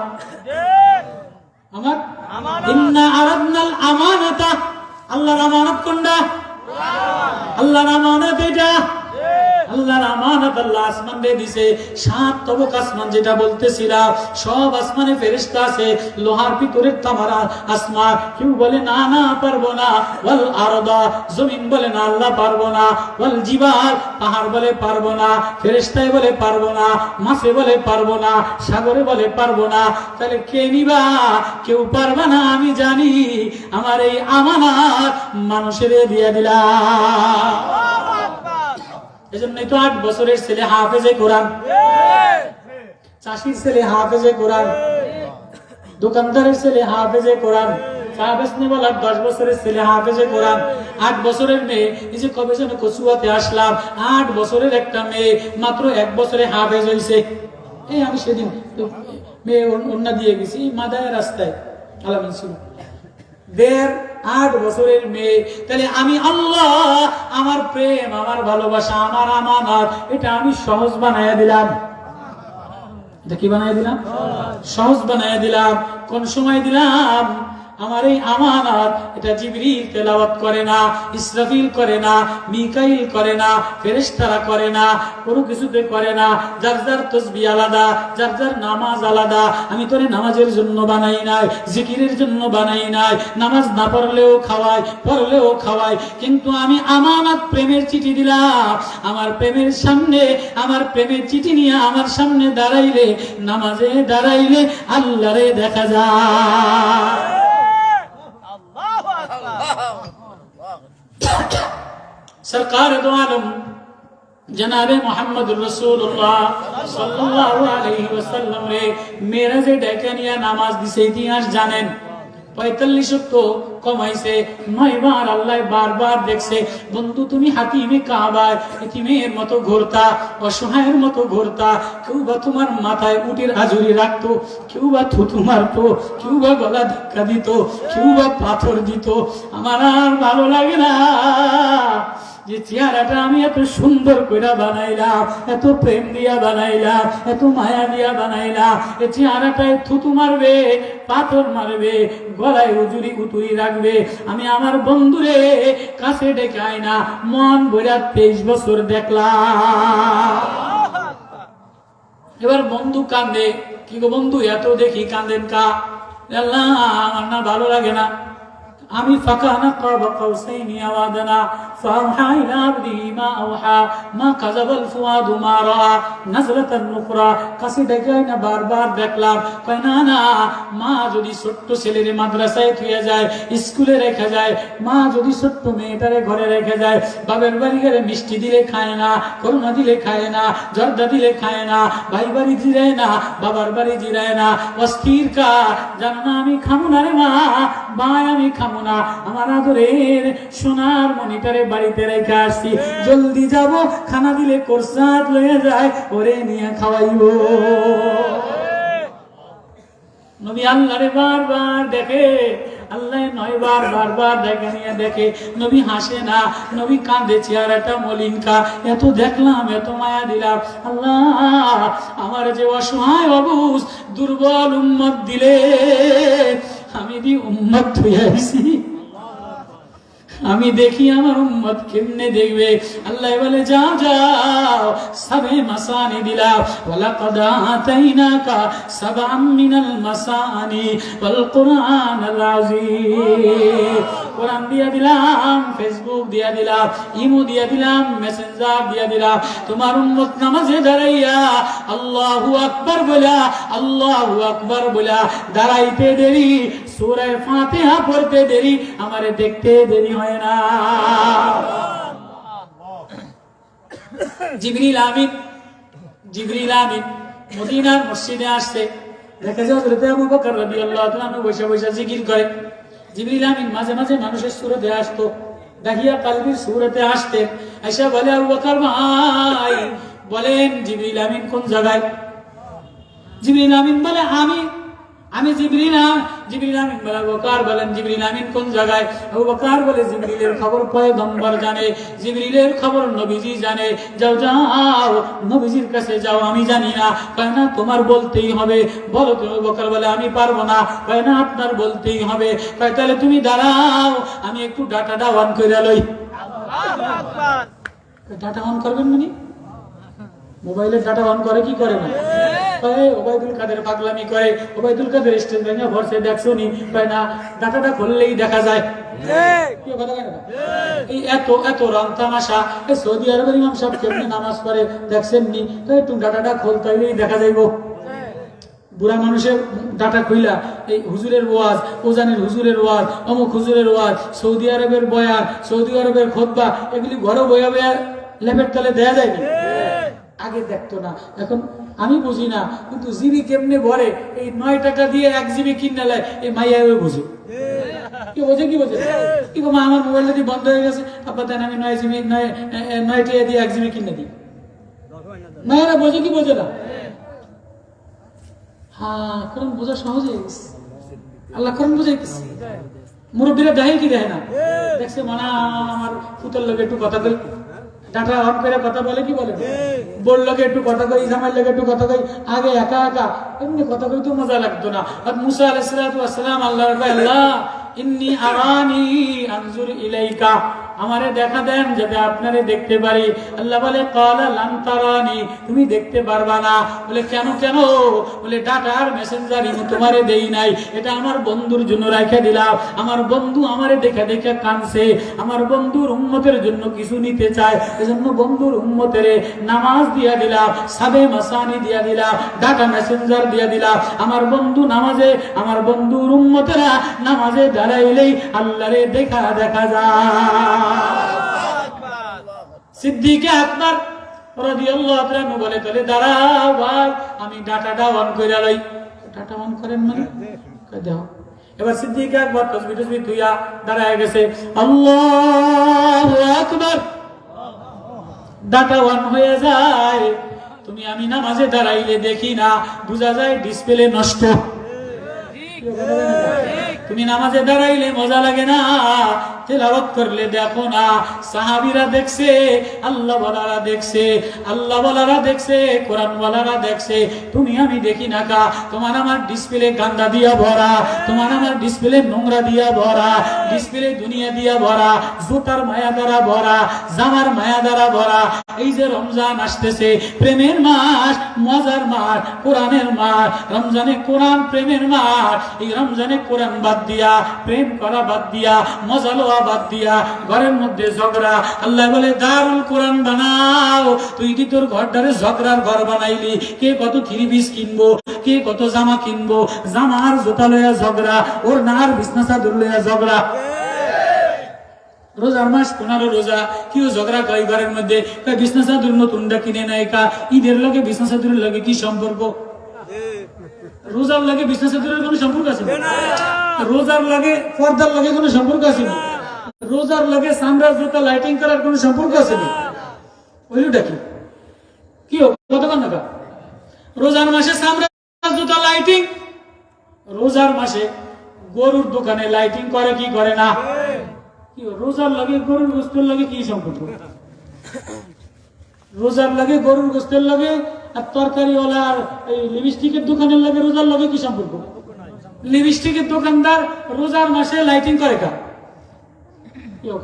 আমার ইন্না আরাদনাল আমানাতা। আল্লাহর আমানত কোনটা? আল্লাহর আমানত এটা। আল্লাহর আমানত আল্লাহ আসমান দিয়ে দিছে। 7 তবক আসমান যেটা বলতেছিলাম, সব আসমানে ফেরেশতা আছে, লোহার ভিতরে তামারা আসমান। কেউ বলে না না পারবো না। ওয়াল আরদা, জমিন বলে না আল্লাহ পারবো না। ওয়াল জিবাল, পাহাড় বলে পারবো না। ফেরেশতায় বলে পারবো না, মাছে বলে পারবো না, সাগরে বলে পারবো না। তাহলে কে নিবা? কেউ পারবে না, আমি জানি। আমার এই আমানত মানুষের দিয়ে দিলাম। এজন্যই তো 8 বছরের ছেলে হাফেজে কোরআন, চাষির ছেলে হাফেজে কোরআন, দোকানদারের ছেলে হাফেজে কোরআন, চা বেচনেওয়ালার 10 বছরের ছেলে হাফেজে কোরআন, 8 বছরের মেয়ে। এই যে কবে যেন কচুয়াতে আসলাম, 8 বছরের একটা মেয়ে মাত্র 1 বছরে হাফেজ হয়েছে। এই আমি সেদিন মেয়ে অন্য দিয়ে গেছি মাদায় রাস্তায় আলামিন ছিল, 8 বছরের মেয়ে। তাহলে আমি আল্লাহ আমার প্রেম, আমার ভালোবাসা, আমার আমানত, এটা আমি সহজ বানাইয়া দিলাম। এটা কি বানাইয়া দিলাম? সহজ বানাইয়া দিলাম। কোন সময় দিলাম? আমার এই আমানত এটা জিবরিল তেলাওয়াত করে না, ইসরাফিল করে না, মিকাইল করে না, ফেরেশতারা করে না, কোনো কিছুতে করে না। যার যার তাসবিহ আলাদা, যার যার নামাজ আলাদা। আমি তোরে নামাজের জন্য বানাই নাই, জিকিরের জন্য বানাই নাই। নামাজ না পড়লেও খাওয়াই, পড়লেও খাওয়াই, কিন্তু আমি আমানত প্রেমের চিঠি দিলাম। আমার প্রেমের সামনে, আমার প্রেমের চিঠি নিয়ে আমার সামনে দাঁড়াইলে, নামাজে দাঁড়াইলে আল্লাহরে দেখা যায়। सरकार दो आलम जनाबे मोहम्मद रसूलुल्लाह सल्लल्लाहु अलैहि वसल्लम रे मेराजे ডেকে নিয়ে নামাজ দিছে। ইতিহাস জানেন 45 তো কমাইছে, 9 বার আল্লাহ বারবার দেখছে, বন্ধু তুমি হাতিমে কাবায় ইতিমের মতো ঘুরতা, অসহায়ের মতো ঘুরতা। কেউ বা তোমার মাথায় উটের আজুরি রাখতো, কেউ বা থুতু মারতো, কেউ বা গলা ধাক্কা দিত, কেউ বা পাথর দিত। আমার আর ভালো লাগে না যে চেহারাটা আমি এত সুন্দর করে বানাইলাম, এত প্রেম দিয়া বানাইলাম, এত মায়া দিয়া বানাইলাম। এই চেহারাটায় থুতু মারবে, পাথর মারবে, গলায় উজুরি উতুরি রাখবে। আমি আমার বন্ধুরে কাছে ডেকে আই না, মন ভরা 23 বছর দেখলাম। এবার বন্ধু কান্দে, কি গো বন্ধু এত দেখি কান্দেন কা? আল্লাহ আমার না ভালো লাগে না। আমি ফাকানা কাবা কাউসাইনি আওয়াদানা ফাওহা ইলা আবদিহি মা আওহা মা কাযাবাল ফুআদু মা রাআ নাজরাতান নুকরা। কাছে ডেকে না বারবার দেখলাম, কয় না না, মা যদি ছোট্ট ছেলেরে মাদ্রাসায় থুয়ে যায়, স্কুলে রেখে যায়, মা যদি ছোট্ট মেয়েটারে ঘরে রেখে যায়, বাবার বাড়ি গেলে মিষ্টি দিলে খায় না, করুণা দিলে খায় না, জর্দা দিলে খায় না, ভাই বাড়ি জিরায় না, বাবার বাড়ি জিরায় না, অস্থির কা জানো না আমি খামু না রে মা, ভাই আমি খামু না। আমার আদরের সোনার মনিটরে বাড়িতে রেখে আসছি, জলদি যাব, খানা দিলে কোরসাত লয়ে যায়, ওরে নিয়ে খাওয়াইব। নবী আল্লাহরে বারবার দেখে, আল্লাহ 9 বার বারবার দেখে নিয়ে দেখে। নবী হাসে না, নবী কাঁদে, চেহারাটা মলিনকা। এত দেখলাম, এত মায়া দিলাম, আল্লাহ আমার যে অসহায় অবুজ দুর্বল উম্মত দিলে, আমি দি উম্মত হয়ে আইছি। আমি দেখি আমার উম্মত কেমনে দেখবে। আল্লাহ বলে যাও যাও, সবে মাসানি দিলা, ওয়ালাকাদ আতাইনাকা সাবআম মিনাল মাসানি ওয়াল কুরআনাল আযীম। কোরআন দিয়া দিলাম, ফেসবুক দিয়া দিলাম, ইমো দিয়া দিলাম, মেসেঞ্জার দিয়া দিলাম। তোমার উম্মত নামাজে দাঁড়াইয়া আল্লাহু আকবার বলা, আল্লাহু আকবার বলা দাঁড়াইতে দেরি, সূরা ফাতিহা পড়তে দেরি, আমারে দেখতে দেরি হয় না। জিবরিল আমিন, জিবরিল আমিন মদিনার মসজিদে আসছে। দেখা যায় হযরত আবু বকর রাদিয়াল্লাহু তাআলা বসে বসে জিকির করে। জিবরিল আমিন মাঝে মাঝে মানুষের সুরতে আসতো, দাহিয়া কালবির সুরতে আসতেন। আয়েশা বলে, আবু বকর ভাই বলেন জিবরিল আমিন কোন জায়গায়? জিবরিল আমিন বলে আমি জিবরিল আমিন বলে, আবু বকর বলেন জিবরিল আমিন কোন জায়গায়? আবু বকর বলে, জিবরিলের খবর পয়গম্বর জানে, জিবরিলের খবর নবীজি জানে। যাও যাও নবীজির কাছে যাও, আমি জানি না। কয় না তোমার বলতেই হবে, বলো তুমি। আবু বকর বলে আমি পারবো না। কয় না আপনার বলতেই হবে। কয় তাহলে তুমি দাঁড়াও, আমি একটু ডাটাটা অন করে লই। আল্লাহু আকবার। ডাটা অন করবেন মানে মোবাইলের ডাটা অন করে কি করে না? ওবায়দুল কাদের পাগলামি করে, ওবায়দুল কাদের স্টেজ ভেঙে ভরসে দেখছো নি? কয় না, ডাটাটা খুললেই দেখা যায়। এই এত এত রং তামাশা। সৌদি আরবের ইমাম সাহেব কেমনে নামাজ পড়ে দেখছেন নি? তো একটু ডাটাটা খুলতেই দেখা যাইব। বুড়া মানুষের ডাটা খুইলা এই হুজুরের ওয়াজ, ওজানের হুজুরের ওয়াজ, অমুক হুজুরের ওয়াজ, সৌদি আরবের বয়ান, সৌদি আরবের খুতবা, এগুলি ঘরে বয়া বয়া লেপের তলে দেয়া যায়নি, আগে দেখতো না, এখন আমি বুঝি না, কিন্তু জিবি কেমনে ভরে এই 9 টাকা দিয়ে 1 জিবি কিনে নেয়, এই মাইয়া বুঝে। কি বোঝে কি বোঝে? কি মা আমার মোবাইল যদি বন্ধ হয়ে গেছে, আব্বা দেন আমি 9 জিবি 9 টাকা দিয়ে 1 জিবি কিনে দিই। মায়েরা বোঝে কি বোঝে না? হ্যাঁ, কোরআন বোঝা সহজ হয়ে গেছে। আল্লাহ কোরআন বুঝাইতেছে। মুরব্বীরা দেখে কি দেখে না? দেখছে মানে আমার পুতের লোক একটু কথা বলি, ডাটা অন করে কথা বলে কি বলে, বোর লোকে একটু কথা কই, জামাইয়ের লোকে একটু কথা কই, আগে একা একা এমনি কথা কই তো মজা লাগতো না। আর মুসা আলাইহিস সালাতু ওয়াস সালাম আল্লাহর কয়, আল্লাহ ইন্নী আরানি আনজুর ইলাইকা, আমারে দেখা দেন যাতে আপনারে দেখতে পারি। আল্লাহ বলে ক্বালা লান তারানি, তুমি দেখতে পারবা না। বলে কেন কেন? বলে ডাটার মেসেঞ্জার ইমো তোমারে দেই নাই, এটা আমার বন্ধুর জন্য রাখা দিলাম। আমার বন্ধু আমারে দেখে দেখে কাঁদছে, আমার বন্ধুর উম্মতের জন্য কিছু নিতে চায়, এজন্য বন্ধুর উম্মতের নামাজ দিয়া দিলাম, সাবে মাসানি দিয়া দিলাম, ডাটা মেসেঞ্জার দিয়া দিলাম। আমার বন্ধু নামাজে, আমার বন্ধুর উম্মতেরা নামাজে দাঁড়াইলেই আল্লাহরে দেখা দেখা যায়। সিদ্দিকে আকবর রাদিয়াল্লাহু তাআলা বলে, তাহলে দাঁড়াও ভাই, আমি ডাটাটা অন করে লই। ডাটা অন করেন মানে দাও। এবার সিদ্দিকে আকবর তাসবিহ তাসবিহ তুইয়া দাঁড়ায় গেছে, আল্লাহু আকবার, ডাটা অন হয়ে যায়। তুমি আমি নামাজে দাঁড়াইলে দেখি না, বোঝা যায় ডিসপ্লে নষ্ট। তুমি নামাজে দাঁড়াইলে মজা লাগে না, তেলাওয়াত করলে দেখো না। সাহাবীরা দেখছে, আল্লাহ ওয়ালারা দেখছে, আল্লাহ ওয়ালারা দেখছে, কোরআন ওয়ালারা দেখছে, তুমি আমি দেখি না কা। তোমার আমার ডিসপ্লে গান্দা দিয়া ভরা, তোমার আমার ডিসপ্লে নোংরা দিয়া ভরা, ডিসপ্লে দুনিয়া দিয়া ভরা, জুতার মায়া দ্বারা ভরা, জামার মায়া দ্বারা ভরা। এই যে রমজান আসতেছে, প্রেমের মাস, মজার মাস, কোরআনের মাস, রমজানে কোরআন প্রেমের মাস। এই রমজানে কোরআন বাদ দিয়া, প্রেম করা বাদ দিয়া, মজা লওয়া বাদ দিয়া, ঘরের মধ্যে ঝগড়া। আল্লাহ বলে দারুল কোরআন বানাও। তুই কি তোর ঘরটারে ঝগড়ার ঘর বানাইলি? কে কত 3 পিস কিনবো, কে কত জামা কিনবো, জামার জোতা লইয়া ঝগড়া, ওর নার বিছনা চাদর লইয়া ঝগড়া। রোজার মাস 15 রোজা, কেউ ঝগড়া করে ঘরের মধ্যে, বিছনা চাদর নতুনটা কিনে নেয় কা। ঈদের লগে বিছনা চাদরের লগে কি সম্পর্ক? রোজার লাগে বিছনা চাদরের কোনো সম্পর্ক আছে না? রোজার লাগে পর্দার লাগে কোনো সম্পর্ক আছে না? রোজার লাগে সামরার জুতা লাইটিং করার কোনো সম্পর্ক আছে না? ওইটা কি কি কতক্ষণ না? রোজার মাসে সামরার জুতা লাইটিং, রোজার মাসে গরুর দোকানে লাইটিং করে কি করে না? কি রোজার লাগে গরুর গোস্তের লাগে কি সম্পর্ক? রোজার লাগে গরুর গোস্তের লাগে আর তরকারিওয়ালার এই লিপস্টিকের দোকানের লাগে রোজার লাগে কি সম্পর্ক? লিপস্টিকের দোকানদার রোজার মাসে লাইটিং করে কা?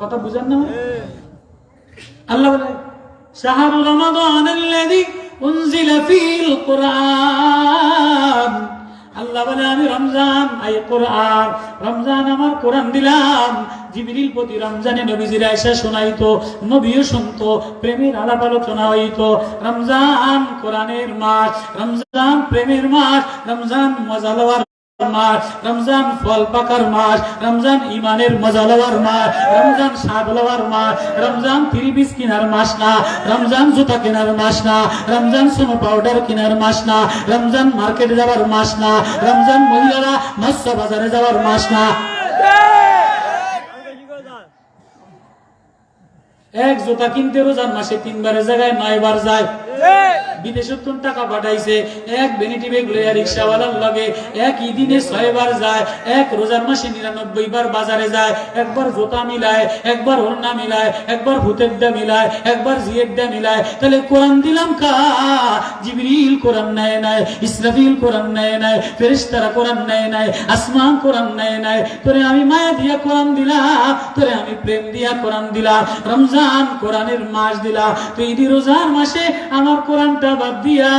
কথা বুঝেন না? আল্লাহ বলে শাহরুর রমাদানাল্লাযী উনজিলা ফীল কুরআন। আল্লাহ বলে আমি রমজান, আই কোরআন, রমজান আমার কোরআন দিলাম। জিবরিল প্রতি রমজানে নবীজিরা এসে শোনাইতো, নবীও শুনতো, প্রেমের আলাপ আলোচনা হইতো। রমজান কোরআনের মাস, রমজান প্রেমের মাস, রমজান মজা লওয়ার মাস, রমজান ফল পাকার মাস, রমজান ইমানের মজা লওয়ার মাস, রমজান স্বাদ লওয়ার মাস, রমজান 3 পিস কেনার মাস না, রমজান জুতা কেনার মাস না, রমজান সোনো পাউডার কেনার মাস না, রমজান মার্কেটে যাওয়ার মাস না, রমজান মহিলারা মৎস্য বাজারে যাওয়ার মাস না। এক জুতা কিনতে রোজার মাসে 3 বারের জায়গায় 9 বার যায়। বিদেশে টাকা পাঠাইছে, এক ভ্যানিটি ব্যাগ লইয়া রিক্সাওয়ালার লগে একই দিনে 6 বার যায়। এক রোজার মাসে 99 বার বাজারে যায়, একবার জুতা মিলায়, একবার ওড়না মিলায়, একবার ভূতের দা মিলায়, একবার জিয়ের দা মিলায়। তাহলে কোরআন দিলাম কা? জিবরিল কোরআন নেয় নাই, ইসরাফিল কোরআন নেয় নাই, ফেরেশতারা কোরআন নেয় নাই, আসমান কোরআন নেয় নাই। তোরে আমি মায়া দিয়া কোরআন দিলাম, তোরে আমি প্রেম দিয়া কোরআন দিলাম। রমজান কোরআনের মাস দিলাম, তুই দি রোজার মাসে আমার কোরআনটা বাদ দিয়া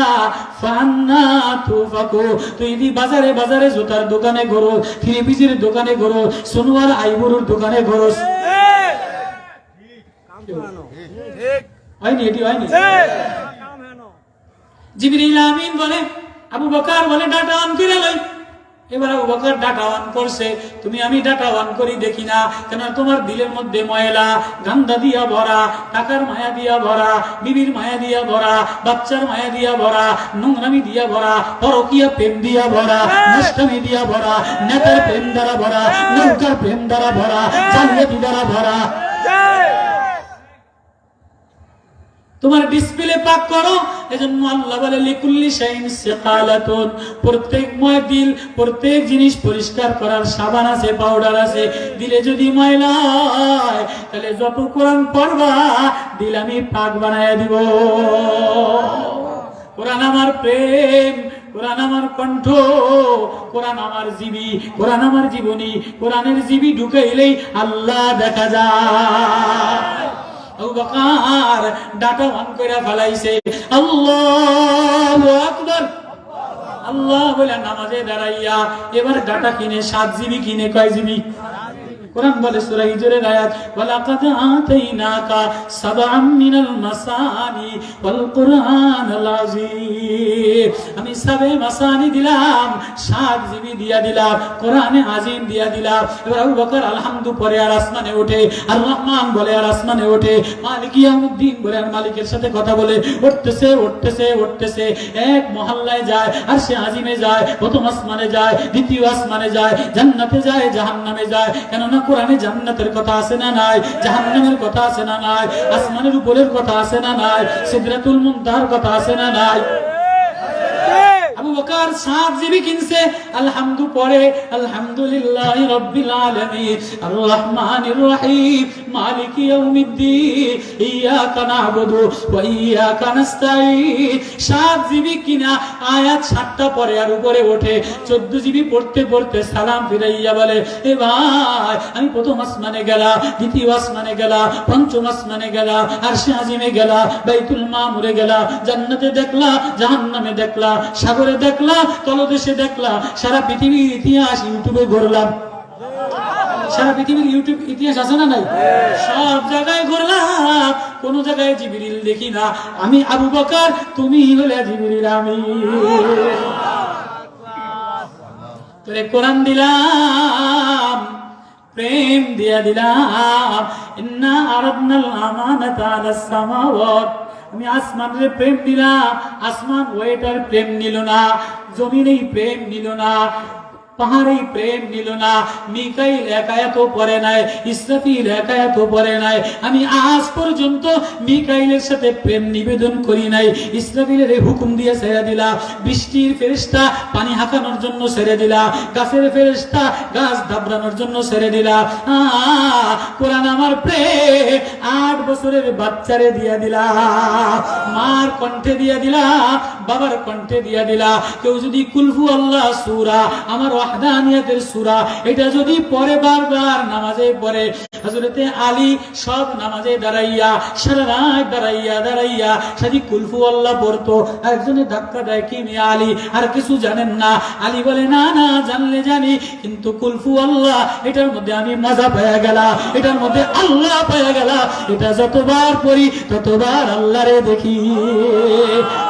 ফান্না তুফাকু। তুই দি বাজারে বাজারে জুতার দোকানে ঘোরো, 3 পিসের দোকানে ঘোরো, সোনওয়ার আইবুরুর দোকানে ঘোরো। হয়নি? এটি হয়নি? জিবরিল আমিন বলে, আবু বকর বলে ডাটা অন করে লই। এবার আবু বকর ডাটা অন করছে, তুমি আমি ডাটা অন করি দেখি না কেন, তোমার দিলের মধ্যে ময়লা গান্দা দিয়া ভরা, টাকার মায়া দিয়া ভরা, বিবির মায়া দিয়া ভরা, বাচ্চার মায়া দিয়া ভরা, নোংরামি দিয়া ভরা, পরকীয়া প্রেম দিয়া ভরা, নষ্টামি দিয়া ভরা, নেতার প্রেম দ্বারা ভরা, নৌকার প্রেম দ্বারা ভরা, জালিয়াতি দ্বারা ভরা। তোমার ডিসপ্লে পাক করো। এজন্য আল্লাহ বলে লিকুল্লি শাইইন সিকালাতুন, প্রত্যেক দিল, প্রত্যেক জিনিস পরিষ্কার করার সাবান আছে, পাউডার আছে। দিলে যদি ময়লা হয় তাহলে যত কোরআন পড়বা দিল আমি পাক বানায়া দিব। কোরআন আমার প্রেম, কোরআন আমার কণ্ঠ, কোরআন আমার জীবী, কোরআন আমার জীবনী। কোরআনের জীবী ঢুকাইলেই আল্লাহ দেখা যায়। আবু বকর ডাটা অন করে ফেলাইছে, আল্লাহু আকবার, আল্লাহ বলে নামাজে দাঁড়াইয়া এবার ডাটা কিনে 7 জিবি কিনে, কয় জিবি? কোরআন বলে সূরা হিজরের আয়াত, ওয়ালাকাদ আতাইনাকা সাবআম মিনাল মাসানি ওয়াল কুরআনাল আযীম। আমি সাবে মাসানি দিলাম, 7 জিবি দিয়া দিলাম, কোরআনে আযীম দিয়া দিলাম। এবার আবু বকর আলহামদু পড়ে আর আসমানে ওঠে, আর রহমান বলে আর আসমানে ওঠে, মালিক ইয়াউমিদ্দিন বলে আর মালিকের সাথে কথা বলে, উঠতেছে উঠতেছে উঠতেছে, এক মহল্লায় যায়, আর সে আযীমে যায়, প্রথম আসমানে যায়, দ্বিতীয় আসমানে যায়, জান্নাতে যায়, জাহান্নামে যায়। কেননা কোরআনে জান্নাতের কথা আছে না নাই, জাহান্নামের কথা আছে না নাই, আসমানের উপরের কথা আছে না নাই, সিদরাতুল মুনতাহার কথা আছে না নাই। আবু বকর 7 জিবি কিনছে, আলহামদু পড়ে, আলহামদুলিল্লাহি রাব্বিল আলামিন আর রহমানির রহিম মালিকি ইয়াউমিদ্দিন ইয়াকা না'বুদু ওয়া ইয়াকা নাস্তাঈন। 7 জিবি কিনা আয়াত 7টা পড়ে আর উপরে ওঠে। 14 জিবি পড়তে পড়তে সালাম ফিরাইয়া বলে, এ ভাই আমি প্রথম আসমানে গেলাম, দ্বিতীয় আসমানে গেলাম, পঞ্চম আসমানে গেলাম, আরশে আজিমে গেলাম, বাইতুল মামুরে গেলাম, জান্নাতে দেখলাম, জাহান্নামে দেখলাম, সাগরে দেখলাম, তলদেশে দেখলাম, সারা পৃথিবীর ইতিহাস ইউটিউবে ঘুরলাম। সারা পৃথিবীর ইউটিউব ইতিহাস আছে না নাই? সব জায়গায় ঘুরলাম, কোন জায়গায় জিবরিল দেখি না। আমি আবু বকর, তুমি হলে জিবরিল। আমি তোরে কোরআন দিলাম, প্রেম দিয়া দিলাম। ইন্না আরাদনাল আমানাতা আলাস সামাওয়াত, আমি আসমানের প্রেম দিলাম, আসমান ওয়েটার প্রেম নিল না, জমিনেই প্রেম নিল না, পাহাড়েই প্রেম নিল না, মিকাইল একায়াত পড়ে নাই, ইসরাফিল একায়াত পড়ে নাই। আমি আজ পর্যন্ত মিকাইলের সাথে প্রেম নিবেদন করি নাই। ইসরাফিলের হুকুম দিয়ে ছেড়ে দিলাম, বৃষ্টির ফেরেশতা পানি হাঁকানোর জন্য ছেড়ে দিলাম, গাছের ফেরেশতা গাছ দাবড়ানোর জন্য ছেড়ে দিলাম। কোরআন আমার প্রেম 8 বছরের বাচ্চারে দিয়া দিলাম, মার কণ্ঠে দিয়া দিলাম, বাবার কণ্ঠে দিয়া দিলাম। কেউ যদি কুলহু আল্লাহ সূরা, আমার ওয়াহদানিয়াতের সূরা, এটা যদি পড়ে বারবার নামাজে পড়ে, হযরতে আলী সব নামাজে দাঁড়াইয়া, সারা রাত দাঁড়াইয়া দাঁড়াইয়া সাজি কুলহু আল্লাহ পড়তো। একজনে ধাক্কা দেয়, কি মিয়া আলী আর কিছু জানেন না? আলী বলে, না না, জানলে জানি, কিন্তু কুলহু আল্লাহ এটার মধ্যে আমি মজা পেয়ে গেলাম, এটার মধ্যে আল্লাহ পেয়ে গেলাম। এটা যতবার পড়ি ততবার আল্লাহরে দেখি।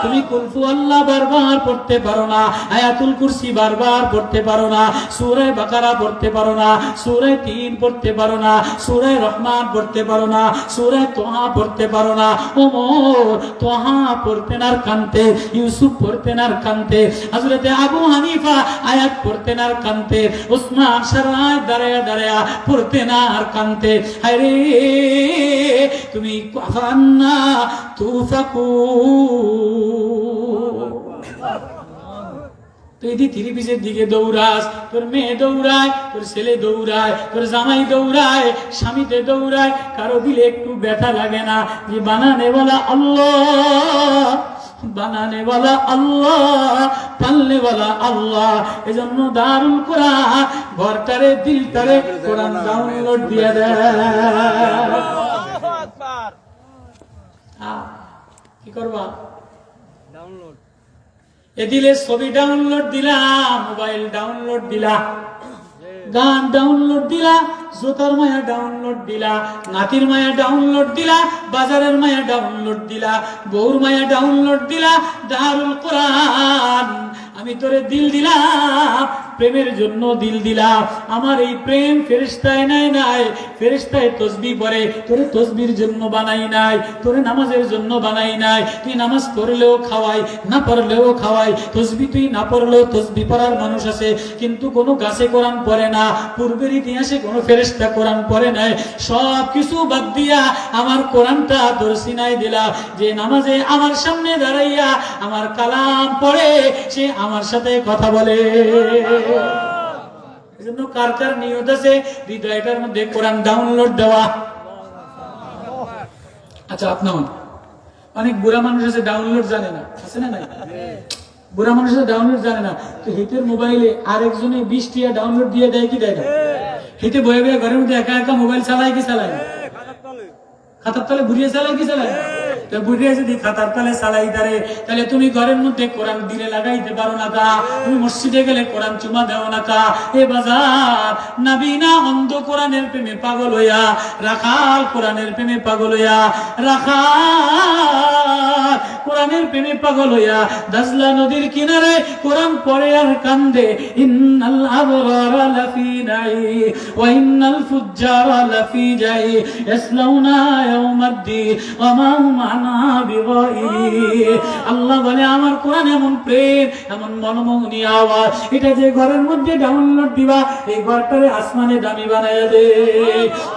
তুমি কুলহু আল্লাহ বারবার পড়তে পারো না, আয়াতুল কুরসি বারবার পড়তে পারো না, সূরা বাকারা পড়তে পারো না, সূরা 3 পড়তে পারো না, সূরা রহমান পড়তে পারো না, সূরা তোহা পড়তে পারো না। ওমর তোহা পড়তেন আর কানতে, ইউসুফ পড়তেন আর কানতে, হযরতে আবু হানিফা আয়াত পড়তেন আর কানতে, উসমান সারায় দাঁড়ায়া দাঁড়ায়া পড়তেন আর কানতে। আরে তুমি কাফান্না তুফাকু, তুই থ্রি পিসের দিকে দৌড়াস, তোর মেয়ে দৌড়ায়, তোর ছেলে দৌড়ায়, তোর জামাই দৌড়ায়, স্বামীতে দৌড়ায়, কারো দিলে একটু ব্যথা লাগে না যে বানানে বলা আল্লাহ, বানানে বলা আল্লাহ, পালনে বলা আল্লাহ। এজন্য দারুল কোরআন ঘরটারে দিলটারে কোরআন ডাউনলোড দিয়ে দেয়। কি করবা? ডাউনলোড। এ দিলে ছবি ডাউনলোড দিলা, মোবাইল ডাউনলোড দিলা, গান ডাউনলোড দিলা, জোতার মায়া ডাউনলোড দিলা, নাতির মায়া ডাউনলোড দিলা, বাজারের মায়া ডাউনলোড দিলা, বউর মায়া ডাউনলোড দিলা। দারুল কোরআন আমি তোরে দিল দিলাম, প্রেমের জন্য দিল দিলাম, আমার এই প্রেম ফেরেশতায় নাই, ফেরেশতায় তাসবিহ পড়ে, তোরে তাসবিহর জন্য বানাই নাই, তোরে নামাজের জন্য বানাই নাই, তুই নামাজ পড়লেও খাওয়াই, না পড়লেও খাওয়াই, তাসবিহ তুই না পড়লেও তাসবিহ পড়ার মানুষ আছে, কিন্তু কোনো গাছে কোরআন পড়ে না, পূর্বের ইতিহাসে কোনো ফেরেশতা কোরআন পড়ে নাই, সব কিছু বাদ দিয়া আমার কোরআনটা তোর সিনায় দিলাম, যে নামাজে আমার সামনে দাঁড়াইয়া আমার কালাম পড়ে, সে আমার সাথে কথা বলে। এজন্য কার কার নিয়ত আছে হৃদয়টার মধ্যে কোরআন ডাউনলোড দেওয়া? আচ্ছা, আপনার অনেক বুড়া মানুষ আছে ডাউনলোড জানে না, আছে না? নাই, বুড়া মানুষ আছে ডাউনলোড জানে না, তো হিতের মোবাইলে আরেকজনে 20 টিয়া ডাউনলোড দিয়ে দেয় কি দেয় না? হিতে বয়ে বয়ে ঘরের মধ্যে একা একা মোবাইল চালায় কি চালায় না? খাতার তলে ঘুরিয়ে চালায় কি চালায় না? তো ঘুরিয়ে যদি খাতার তলে চালাই তারে, তাহলে তুমি ঘরের মধ্যে কোরআন দিলে লাগাইতে পারো না কা? তুমি মসজিদে গেলে কোরআন চুমা দেও না কা? এ বাজার নাবিনা অন্ধ কোরআনের প্রেমে পাগল হইয়া, রাখাল কোরআনের প্রেমে পাগল হইয়া, রাখাল কোরআনের প্রেমে পাগল হইয়া দাজলা নদীর কিনারে কোরআন পড়ে আর কান্দে, ইন্নাল আবরারা লাফি নাঈম ওয়া ইন্নাল ফুজ্জারা লাফি জাহিম ইয়াসলাউনা ইয়াউমাদ্দিন ওয়া মা হুম আনহা বিগাইবিন। আল্লাহ বলে আমার কোরআন এমন প্রেম, এমন মনোমোহনী আওয়াজ, এটা যে ঘরের মধ্যে ডাউনলোড দিবা, এই ঘরটারে আসমানে দামি বানায়া দে,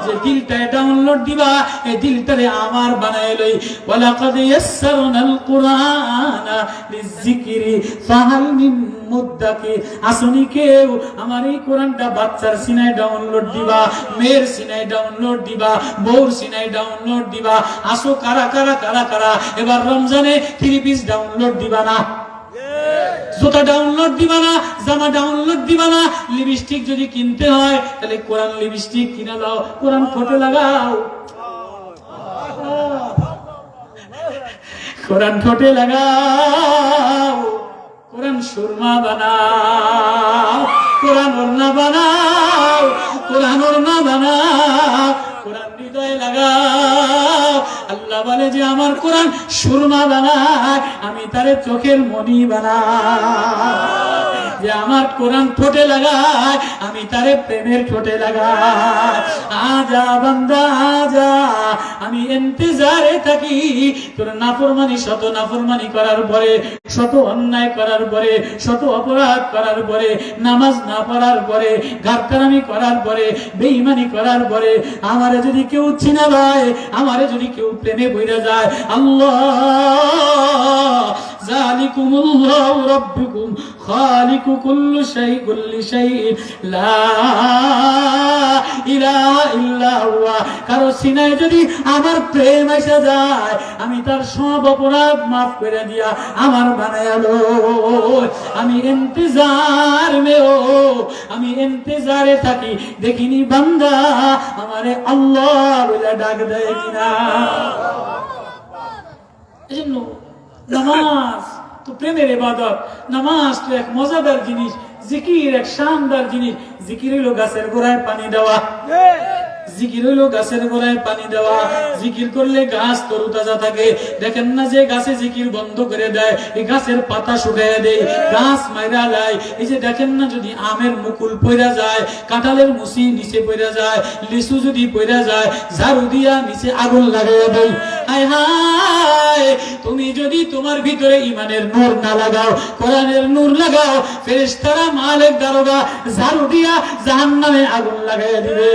যে দিলটারে ডাউনলোড দিবা, এই দিলটারে আমার বানায় লই। ওয়ালাকাদ ইয়াসসারনাল কুরআনা লিযিকরি ফাহাল মিন মুদ্দাকির। আসনি কেউ আমার এই কোরআনটা বাচ্চার সিনায় ডাউনলোড দিবা, মেয়ের সিনায় ডাউনলোড দিবা, বউর সিনায় ডাউনলোড দিবা, আসো কারা কারা কারা কারা এবার রমজানে 3 পিস ডাউনলোড দিবা না, জুতা ডাউনলোড দিবা না, জামা ডাউনলোড দিবা না, লিপস্টিক যদি কিনতে হয় তাহলে কোরআন লিপস্টিক কিনে দাও, কোরআন ঠোঁটে লাগাও, কোরআন ঠোঁটে লাগাও, কোরআন সুরমা বানাও, কোরআন ওড়না বানাও, কোরআন ওড়না বানাও, কোরআন হৃদয়ে লাগাও। আল্লাহ বলে যে আমার কোরআন সুরমা বানায়, আমি তারে চোখের মণি বানাই, যে আমার কোরআন ঠোঁটে লাগায়, আমি তারে প্রেমের ঠোঁটে লাগাই। আজা বান্দা আজা, আমি ইন্তজারে থাকি তোর নাফরমানি, শত নাফরমানি করার পরে, শত অন্যায় করার পরে, শত অপরাধ করার পরে, নামাজ না পড়ার পরে, গারকারামি করার পরে, বেঈমানি করার পরে, আমারে যদি কেউ চিনা ভাই, আমারে যদি কেউ প্রেমে বইরা যায়, আল্লাহ যালিকুমুল্লাহু রাব্বুকুম খালিকু কুল্লি শাইইন লা ইলাহা ইল্লা হুয়া। কারো সিনায় যদি আমার প্রেম এসে যায়, আমি তার সব অপরাধ মাফ করে দিয়া আমার বানায়া লই। আমি ইন্তজার মেও, আমি ইন্তজারে থাকি, দেখিনি বান্দা আমারে আল্লাহ বলে ডাক দেয় কিনা। এজন্য নামাজ তো প্রেমের ইবাদত, নামাজ তো এক মজাদার জিনিস, জিকির এক শানদার জিনিস। জিকির হইল গাছের গোড়ায় পানি দেওয়া, জিকির হইল গাছের গোড়ায় পানি দেওয়া। জিকির করলে গাছ তরুতাজা থাকে। দেখেন না যে গাছে জিকির বন্ধ করে দেয়, এই গাছের পাতা শুকাইয়া দেয়, গাছ মাইরা যায়। এই যে দেখেন না যদি আমের মুকুল পইরা যায়, কাঁঠালের মুসি নিচে পইরা যায়, লিচু যদি পইরা যায়, ঝাড়ু দিয়া নিচে আগুন লাগাইয়া দেয়। হায় হায়, তুমি যদি তোমার ভিতরে ইমানের নূর না লাগাও, কোরআনের নূর লাগাও, ফেরেশতারা মালিক দারোগা ঝাড়ু দিয়া জাহান্নামে আগুন লাগাইয়া দিবে।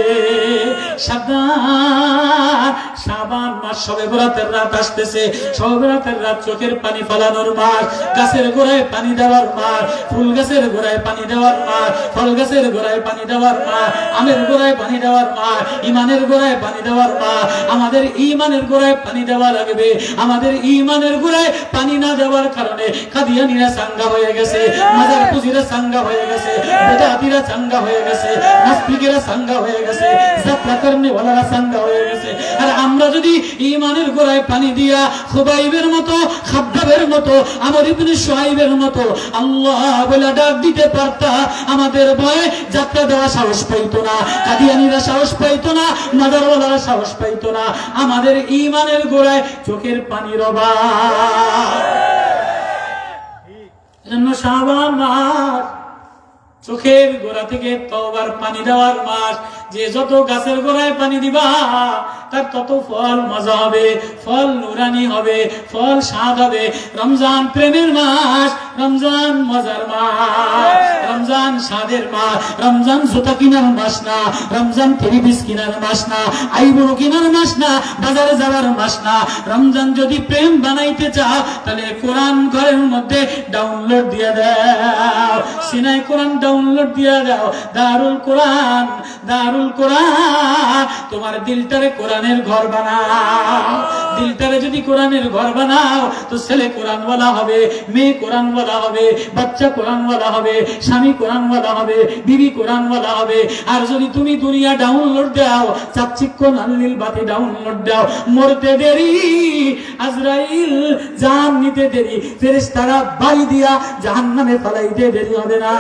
সাবধান, শাবান মাস, শবে বরাতের রাত আসতেছে। শবে বরাতের রাত চোখের পানি ফেলানোর মাস, গাছের গোড়ায় পানি দেওয়ার মাস, ফুল গাছের গোড়ায় পানি দেওয়ার মাস, ফল গাছের গোড়ায় পানি দেওয়ার মাস, আমের গোড়ায় পানি দেওয়ার মাস, ইমানের গোড়ায় পানি দেওয়ার মাস। আমাদের ইমানের গোড়ায় পানি দেওয়া লাগবে। আমাদের ইমানের গোড়ায় পানি না দেওয়ার কারণে কাদিয়ানীরা চাঙ্গা হয়ে গেছে, মাজার পুজিরা চাঙ্গা হয়ে গেছে, বেদাতীরা চাঙ্গা হয়ে গেছে, নাস্তিকেরা চাঙ্গা হয়ে গেছে, যাত্রা কর্মীওয়ালারা চাঙ্গা হয়ে গেছে। আর আমরা যদি ইমানের গোড়ায় পানি দিয়া খুবাইবের মতো, খাব্বাবের মতো, আমর ইবনে শুআইবের মতো আল্লাহ বলে ডাক দিতে পারতাম, আমাদের ভয়ে যাত্রা দেওয়া সাহস পাইতো না, কাদিয়ানীরা সাহস পাইতো না, মাজারওয়ালারা সাহস পাইতো না। আমাদের ইমানের গোড়ায় চোখের পানির অভাব। এজন্য শাবান মাস চোখের গোড়া থেকে তওবার পানি দেওয়ার মাস। যে যত গাছের গোড়ায় পানি দিবা তার তত ফল মজা হবে, ফল নুরানি হবে, ফল স্বাদ হবে। রমজান প্রেমের মাস, রমজান মজার মাস, রমজান স্বাদের মাস। রমজান জুতা কিনার মাস না, রমজান টেলিভিস কিনার মাস না, আইবুড়ো কিনার মাস না, বাজারে যাওয়ার মাস না। রমজান যদি প্রেম বানাইতে চাও তাহলে কোরআন ঘরের মধ্যে ডাউনলোড দিয়ে দাও, সিনাই কোরআন ডাউনলোড দিয়ে দাও। দারুল কোরআন, দারুল কোরআন। তোমার দিলটারে কোরআনের ঘর বানাও। দিলটারে যদি কোরআনের ঘর বানাও তো ছেলে কোরআনওয়ালা হবে, মেয়ে কোরআনওয়ালা হবে, বাচ্চা কোরআনওয়ালা হবে, স্বামী কোরআনওয়ালা হবে, বিবি কোরআনওয়ালা হবে। আর যদি তুমি দুনিয়া ডাউনলোড দাও, চাকচিক্য নাল্লিল বাতি ডাউনলোড দাও, মরতে দেরি, আজরাইল জান নিতে দেরি, ফেরেশতারা বাড়ি দিয়া জাহান্নামে ফালাইতে দেরি হবে না।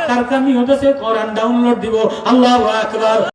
তার কারণে হতেছে কোরআন ডাউনলোড দিব। আল্লাহু আকবার।